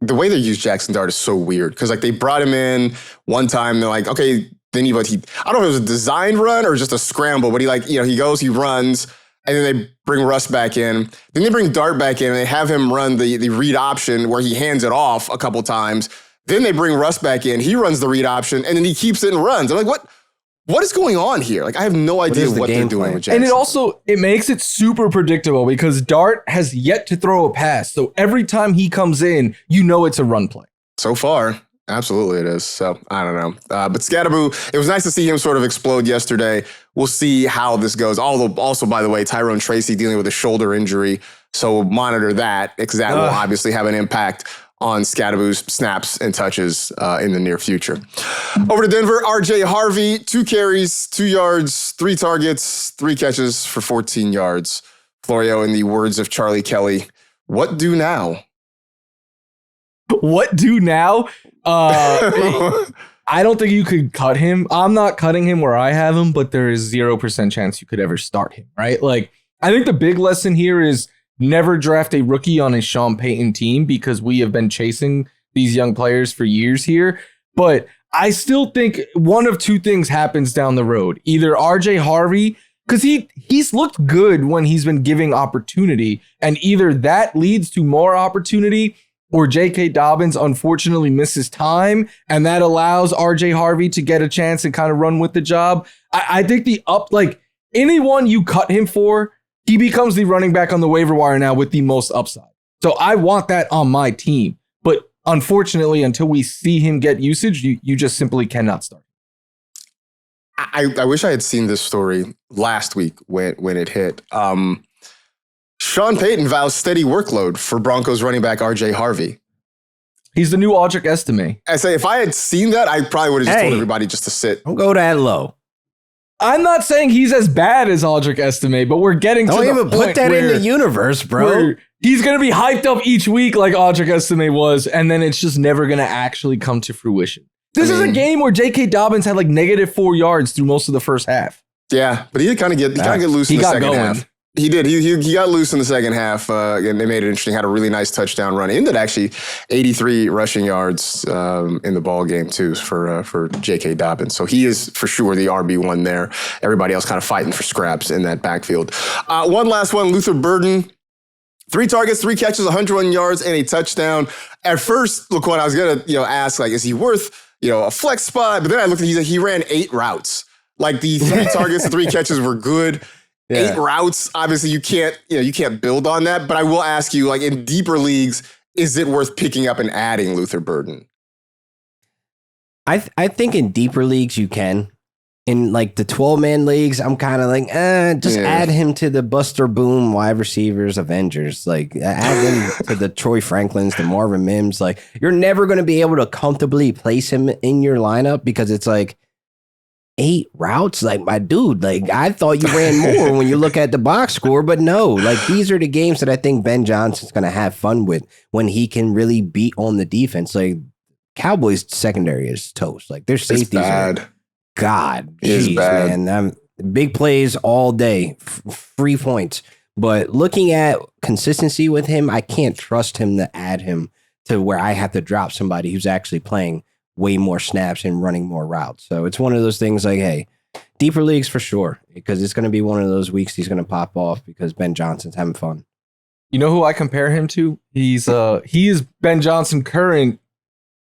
The way they use Jackson Dart is so weird because, like, they brought him in one time. They're like, okay, then I don't know if it was a designed run or just a scramble, but he goes, he runs, and then they bring Russ back in. Then they bring Dart back in, and they have him run the read option where he hands it off a couple times. Then they bring Russ back in. He runs the read option, and then he keeps it and runs. I'm like, what is going on here? Like, I have no idea what they're doing with Jackson. And it makes it super predictable because Dart has yet to throw a pass. So every time he comes in, it's a run play. So far, absolutely it is. So I don't know. But Scattaboo, it was nice to see him sort of explode yesterday. We'll see how this goes. Also, by the way, Tyrone Tracy dealing with a shoulder injury. So we'll monitor that because that will obviously have an impact on Scattaboo's snaps and touches in the near future. Over to Denver, RJ Harvey, 2 carries, 2 yards, 3 targets, 3 catches for 14 yards. Florio, in the words of Charlie Kelly, what do now? What do now? I don't think you could cut him. I'm not cutting him where I have him, but there is 0% chance you could ever start him, right? Like, I think the big lesson here is never draft a rookie on a Sean Payton team because we have been chasing these young players for years here. But I still think one of 2 things happens down the road. Either RJ Harvey, because he's looked good when he's been giving opportunity, and either that leads to more opportunity or J.K. Dobbins unfortunately misses time, and that allows RJ Harvey to get a chance and kind of run with the job. I think anyone you cut him for, he becomes the running back on the waiver wire now with the most upside. So I want that on my team. But unfortunately, until we see him get usage, you just simply cannot start. I wish I had seen this story last week when it hit. Sean Payton vows steady workload for Broncos running back RJ Harvey. He's the new Audric Estime. I say, if I had seen that, I probably would have just told everybody just to sit. Don't go that low. I'm not saying he's as bad as Audric Estime, but we're getting to the point Don't even put that in the universe, bro. He's going to be hyped up each week like Audric Estime was, and then it's just never going to actually come to fruition. This is a game where J.K. Dobbins had like -4 yards through most of the first half. Yeah, but he did kind of get loose in the second half. He did. He got loose in the second half, and they made it interesting. Had a really nice touchdown run. Ended actually 83 rushing yards in the ball game too for J.K. Dobbins. So he is for sure the RB1 there. Everybody else kind of fighting for scraps in that backfield. One last one, Luther Burden. 3 targets, 3 catches, 101 yards, and a touchdown. At first, Laquan, I was gonna ask like, is he worth a flex spot? But then I looked at he ran 8 routes. Like the 3 targets and 3 catches were good. 8 routes, obviously you can't build on that. But I will ask you, like in deeper leagues, is it worth picking up and adding Luther Burden? I think in deeper leagues you can. In like the 12-man leagues, I'm kind of like, just add him to the Buster Boom wide receivers Avengers. Like add him to the Troy Franklins, the Marvin Mims. Like you're never going to be able to comfortably place him in your lineup because it's like 8 routes. Like my dude, like I thought you ran more when you look at the box score, but no, like these are the games that I think Ben Johnson's going to have fun with when he can really beat on the defense. Like Cowboys secondary is toast. Like their safeties are God, geez, man. Big plays all day, free points. But looking at consistency with him, I can't trust him to add him to where I have to drop somebody who's actually playing way more snaps and running more routes. So it's one of those things like, hey, deeper leagues for sure, because it's going to be one of those weeks he's going to pop off because Ben Johnson's having fun. You know who I compare him to? He is Ben Johnson current,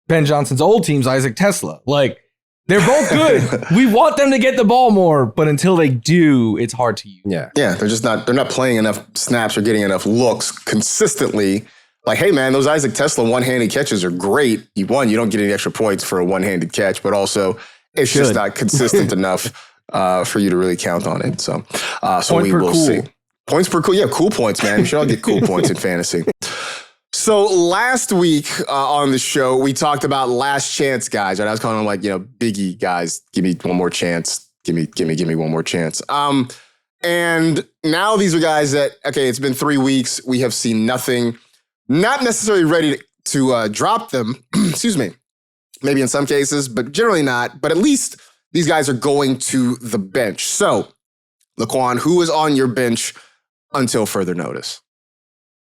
Ben Johnson's old team's Isaac Tesla. Like, they're both good. We want them to get the ball more, but until they do, it's hard to use. Yeah, they're not playing enough snaps or getting enough looks consistently. Like, hey man, those Isaac Tesla one-handed catches are great. You don't get any extra points for a one-handed catch, but also it's just not consistent enough for you to really count on it. So we will see. Points per cool. Yeah, cool points, man. You should all get cool points in fantasy. So last week on the show, we talked about last chance guys. Right? I was calling them like, biggie guys. Give me one more chance. Give me one more chance. And now these are guys that, okay, it's been 3 weeks. We have seen nothing. Not necessarily ready to drop them. Excuse me. Maybe in some cases, but generally not. But at least these guys are going to the bench. So, Laquan, who is on your bench until further notice?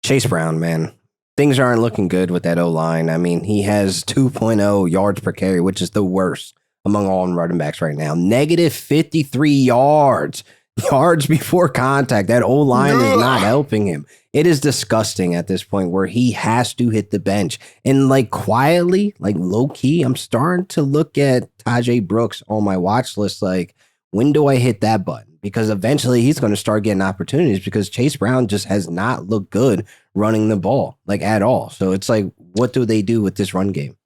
Chase Brown, man. Things aren't looking good with that O-line. I mean, he has 2.0 yards per carry, which is the worst among all running backs right now. Negative 53 yards before contact. That O-line is not helping him. It is disgusting at this point where he has to hit the bench. And like quietly, like low key, I'm starting to look at Tajay Brooks on my watch list. Like, when do I hit that button? Because eventually he's going to start getting opportunities because Chase Brown just has not looked good running the ball, like at all. So it's like, what do they do with this run game?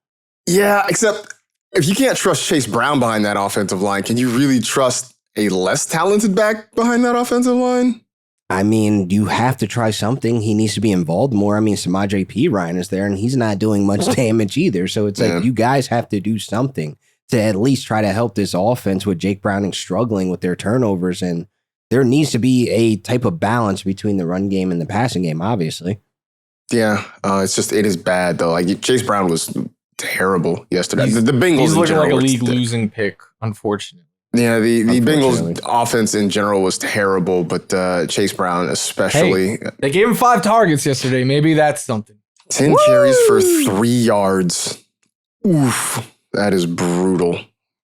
Yeah, except if you can't trust Chase Brown behind that offensive line, can you really trust a less talented back behind that offensive line? I mean, you have to try something. He needs to be involved more. I mean, Samaje Perine is there and he's not doing much damage either. So it's like, you guys have to do something to at least try to help this offense with Jake Browning struggling with their turnovers. And there needs to be a type of balance between the run game and the passing game, obviously. Yeah, it is bad, though. Like, Chase Brown was terrible yesterday. The Bengals he's looking like a league-losing pick, unfortunately. Yeah, the Bengals offense in general was terrible, but Chase Brown especially. Hey, they gave him 5 targets yesterday. Maybe that's something. 10 carries for 3 yards. Oof. That is brutal.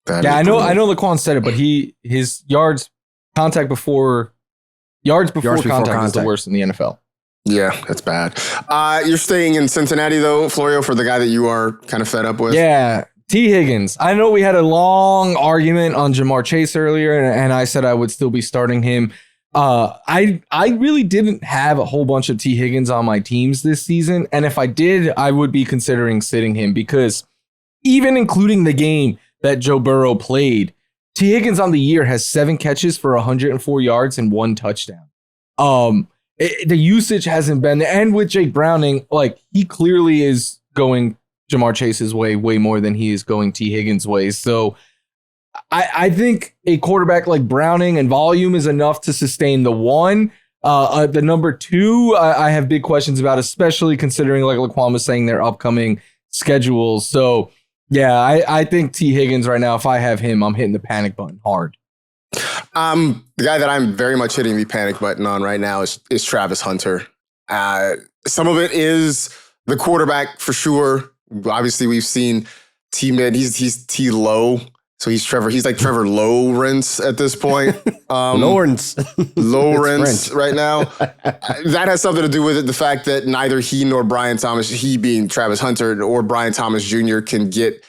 I know Laquan said it, but his yards before contact is the worst in the NFL. Yeah, that's bad. You're staying in Cincinnati though, Florio, for the guy that you are kind of fed up with. Yeah, T. Higgins. I know we had a long argument on Jamar Chase earlier, and I said I would still be starting him. I really didn't have a whole bunch of T. Higgins on my teams this season, and if I did, I would be considering sitting him because even including the game that Joe Burrow played, T. Higgins on the year has 7 catches for 104 yards and 1 touchdown. The usage hasn't been there. And with Jake Browning, like, he clearly is going Jamar Chase's way more than he is going T. Higgins' way. So I think a quarterback like Browning and volume is enough to sustain the 1. The number 2, I have big questions about, especially considering, like Laquan was saying, their upcoming schedules. So, yeah, I think T. Higgins right now, if I have him, I'm hitting the panic button hard. The guy that I'm very much hitting the panic button on right now is Travis Hunter. Some of it is the quarterback for sure. Obviously, we've seen T-Mid. He's T-Low. So he's like Trevor Lawrence at this point. Lawrence right now. That has something to do with it. The fact that neither he nor Brian Thomas, he being Travis Hunter, or Brian Thomas Jr. can get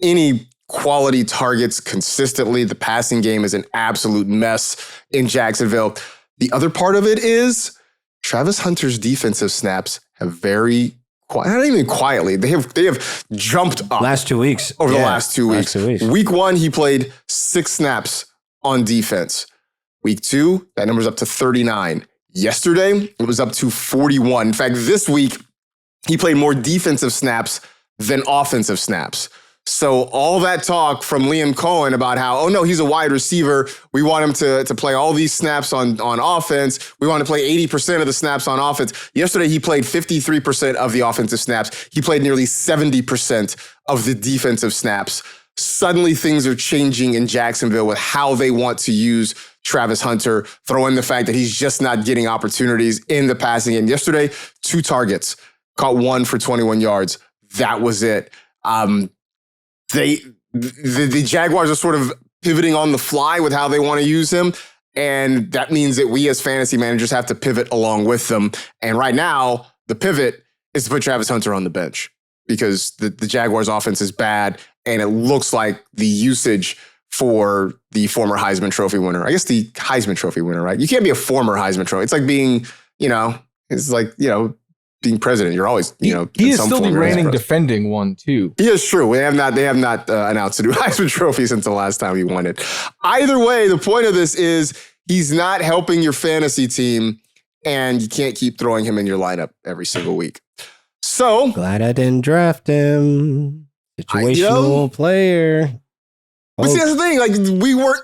any quality targets consistently. The passing game is an absolute mess in Jacksonville. The other part of it is Travis Hunter's defensive snaps have not even quietly. They have jumped up last 2 weeks over the last 2 weeks. Week 1, he played 6 snaps on defense. Week 2, that number's up to 39. Yesterday, it was up to 41. In fact, this week, he played more defensive snaps than offensive snaps. So all that talk from Liam Cohen about how, oh no, he's a wide receiver. We want him to play all these snaps on offense. We want to play 80% of the snaps on offense. Yesterday, he played 53% of the offensive snaps. He played nearly 70% of the defensive snaps. Suddenly things are changing in Jacksonville with how they want to use Travis Hunter. Throw in the fact that he's just not getting opportunities in the passing game. Yesterday, 2 targets, caught 1 for 21 yards. That was it. The Jaguars are sort of pivoting on the fly with how they want to use him. And that means that we as fantasy managers have to pivot along with them. And right now, the pivot is to put Travis Hunter on the bench because the Jaguars offense is bad. And it looks like the usage for the former Heisman Trophy winner, I guess the Heisman Trophy winner, right? You can't be a former Heisman Trophy. It's like being, being president. You're always, he is still the reigning defending one too. He is true. They have not announced a new Heisman Trophy since the last time he won it. Either way, the point of this is he's not helping your fantasy team, and you can't keep throwing him in your lineup every single week. So glad I didn't draft him. Situational player. But see, that's the thing. Like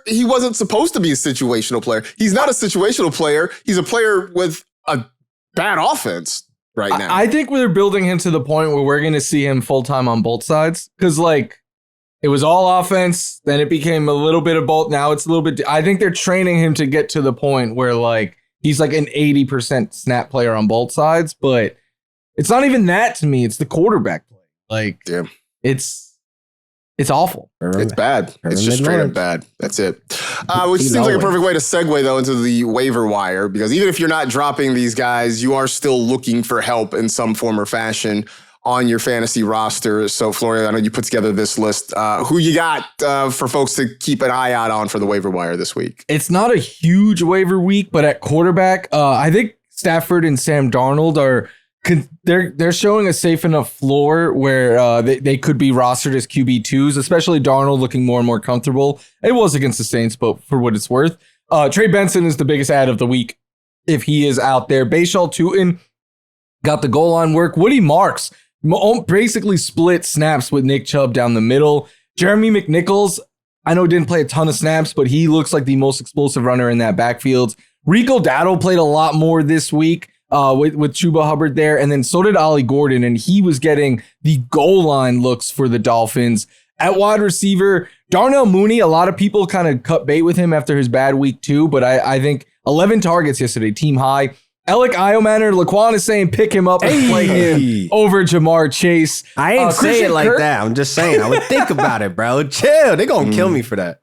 he wasn't supposed to be a situational player. He's not a situational player. He's a player with a bad offense. Right now, I think they're building him to the point where we're going to see him full time on both sides because, it was all offense, then it became a little bit of both. Now it's a little bit. I think they're training him to get to the point where he's like an 80% snap player on both sides, but it's not even that to me. It's the quarterback play. It's awful. It's bad. It's just straight up bad. That's it. Which seems like a perfect way to segue, though, into the waiver wire, because even if you're not dropping these guys, you are still looking for help in some form or fashion on your fantasy roster. So, Florian, I know you put together this list. Who you got for folks to keep an eye out on for the waiver wire this week? It's not a huge waiver week, but at quarterback, I think Stafford and Sam Darnold are... They're showing a safe enough floor where they could be rostered as QB2s, especially Darnold looking more and more comfortable. It was against the Saints, but for what it's worth. Trey Benson is the biggest ad of the week if he is out there. Bashal Tutin got the goal line work. Woody Marks basically split snaps with Nick Chubb down the middle. Jeremy McNichols, I know didn't play a ton of snaps, but he looks like the most explosive runner in that backfield. Rico Dowdle played a lot more this week. With Chuba Hubbard there. And then so did Ollie Gordon, and he was getting the goal line looks for the Dolphins. At wide receiver, Darnell Mooney, a lot of people kind of cut bait with him after his bad week too, but I think 11 targets yesterday, team high. Alec Iomanner, Laquan is saying pick him up and play him over Jamar Chase. I ain't saying it like that. I'm just saying, I would think about it, bro. Chill. They're going to kill me for that.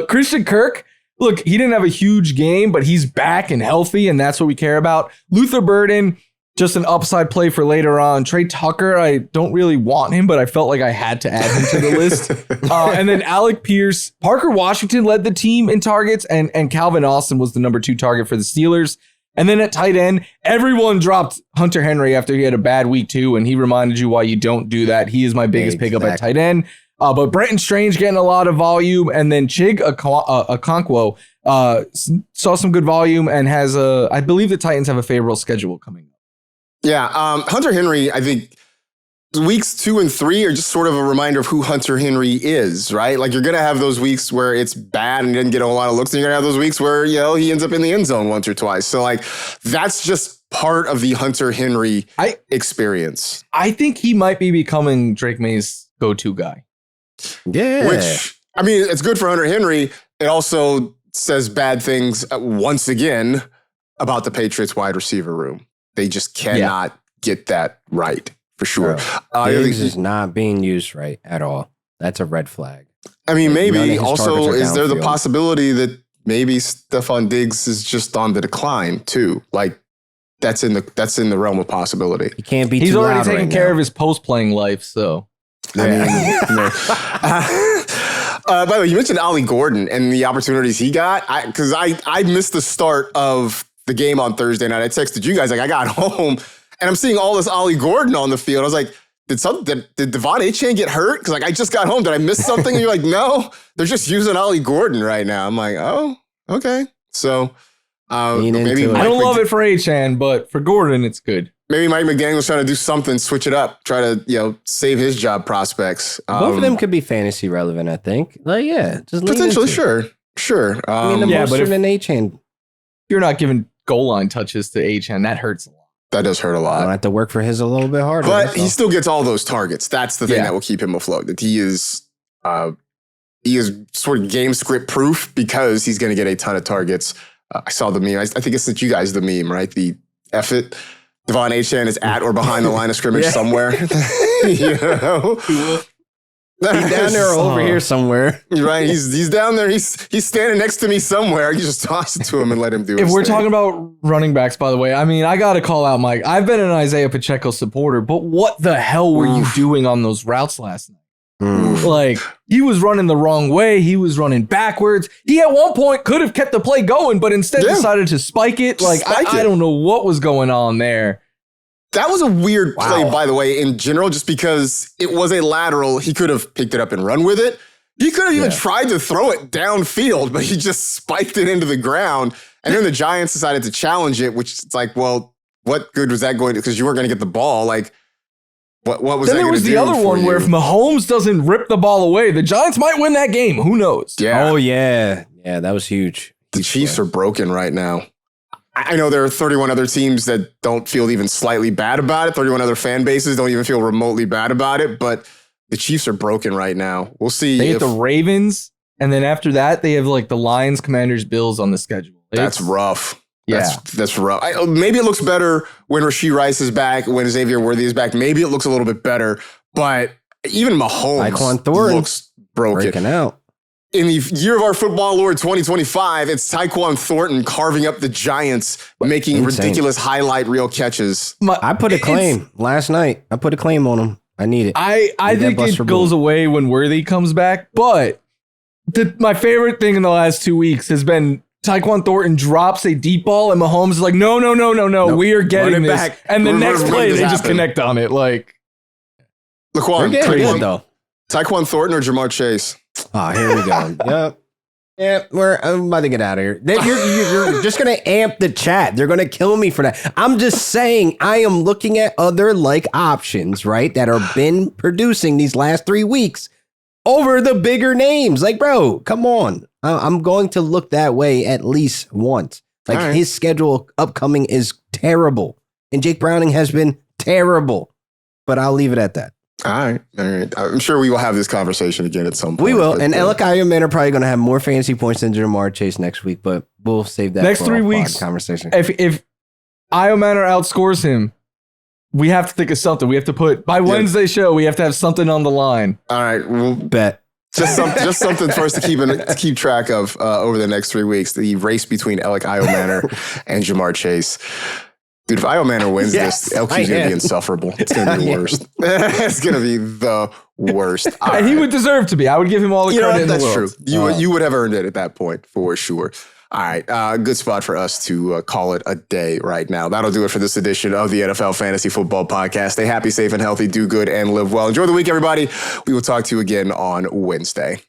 Christian Kirk, look, he didn't have a huge game, but he's back and healthy, and that's what we care about. Luther Burden, just an upside play for later on. Trey Tucker, I don't really want him, but I felt like I had to add him to the list. And then Alec Pierce. Parker Washington led the team in targets, and Calvin Austin was the number 2 target for the Steelers. And then at tight end, everyone dropped Hunter Henry after he had a bad week too, and he reminded you why you don't do that. He is my biggest pickup at tight end. But Brenton Strange getting a lot of volume, and then Chig Okonkwo saw some good volume and has I believe the Titans have a favorable schedule coming up. Yeah, Hunter Henry, I think weeks 2 and 3 are just sort of a reminder of who Hunter Henry is, right? Like, you're going to have those weeks where it's bad and he didn't get a lot of looks, and you're going to have those weeks where, he ends up in the end zone once or twice. So, like, that's just part of the Hunter Henry experience. I think he might be becoming Drake May's go-to guy. Yeah. Which, I mean, it's good for Hunter Henry. It also says bad things once again about the Patriots wide receiver room. They just cannot get that right. For sure. Diggs is not being used right at all. That's a red flag. I mean, maybe also is there the possibility that maybe Stephon Diggs is just on the decline too? Like, that's in the realm of possibility. He can't be. He's already taking care of his post-playing life, so. By the way, you mentioned Ollie Gordon and the opportunities he got. Because I missed the start of the game on Thursday night. I texted you guys, like, I got home and I'm seeing all this Ollie Gordon on the field. I was like, did Devon Achane get hurt? Because, like, I just got home. Did I miss something? And you're like, no, they're just using Ollie Gordon right now. I'm like, oh, okay. So maybe I don't love it for Achane, but for Gordon, it's good. Maybe Mike McDaniel's trying to do something, switch it up, try to, save his job prospects. Both of them could be fantasy relevant, I think. Like, yeah, just potentially, sure. I mean, the Mostert and Achane. You're not giving goal line touches to Achane. That hurts a lot. That does hurt a lot. I have to work for his a little bit harder. But he still gets all those targets. That's the thing that will keep him afloat. That he is sort of game script proof because he's going to get a ton of targets. I saw the meme. I think I sent you guys the meme, right? The F it. Devon Achane is at or behind the line of scrimmage somewhere. He's down there or over here somewhere. Right. He's down there. He's standing next to me somewhere. You just toss it to him and let him do it. If we're talking about running backs, by the way, I mean, I got to call out Mike. I've been an Isaiah Pacheco supporter, but what the hell were you doing on those routes last night? Like, he was running the wrong way. He was running backwards. He at one point could have kept the play going, but instead decided to spike it. Like, I don't know what was going on there. That was a weird play, by the way, in general, just because it was a lateral. He could have picked it up and run with it. He could have even tried to throw it downfield, but he just spiked it into the ground. And then the Giants decided to challenge it, which is like, well, what good was that going to? Because you weren't going to get the ball. Like, what was that going to do? Then there was the other one where if Mahomes doesn't rip the ball away, the Giants might win that game. Who knows? Yeah. Oh, yeah. Yeah, that was huge. The Chiefs are broken right now. I know there are 31 other teams that don't feel even slightly bad about it. 31 other fan bases don't even feel remotely bad about it. But the Chiefs are broken right now. We'll see. They get the Ravens, and then after that, they have like the Lions, Commanders, Bills on the schedule. That's rough. That's rough. Maybe it looks better when Rashee Rice is back, when Xavier Worthy is back. Maybe it looks a little bit better. But even Mahomes looks broken. Breaking out. In the year of our football Lord 2025, it's Tyquan Thornton carving up the Giants, making ridiculous highlight reel catches. I put a claim last night. I put a claim on him. I need it. I think it goes away when Worthy comes back. But my favorite thing in the last 2 weeks has been Tyquan Thornton drops a deep ball and Mahomes is like, no, we are getting this. Back. And the next play, they just connect on it. Like, Laquan, Tyquan Thornton or Jamar Chase? Oh, here we go. Yep. I'm about to get out of here. You're just going to amp the chat. They're going to kill me for that. I'm just saying I am looking at other like options, right, that are been producing these last 3 weeks over the bigger names. Like, bro, come on. I'm going to look that way at least once. Like, his schedule upcoming is terrible. And Jake Browning has been terrible. But I'll leave it at that. All right. I'm sure we will have this conversation again at some point. We will. And Alec Ironman are probably going to have more fantasy points than Jamar Chase next week, but we'll save that next for 3 weeks conversation. If Ironman outscores him, we have to think of something. We have to put by Wednesday show. We have to have something on the line. All right. We'll bet. Just something for us to keep track of over the next 3 weeks. The race between Alec Ironman and Jamar Chase. Dude, if Io Manor wins this, LQ's going to be insufferable. It's going to be the worst. It's going to be the worst. And he would deserve to be. I would give him all the credit in the world. That's true. You would have earned it at that point, for sure. All right. Good spot for us to call it a day right now. That'll do it for this edition of the NFL Fantasy Football Podcast. Stay happy, safe, and healthy. Do good and live well. Enjoy the week, everybody. We will talk to you again on Wednesday.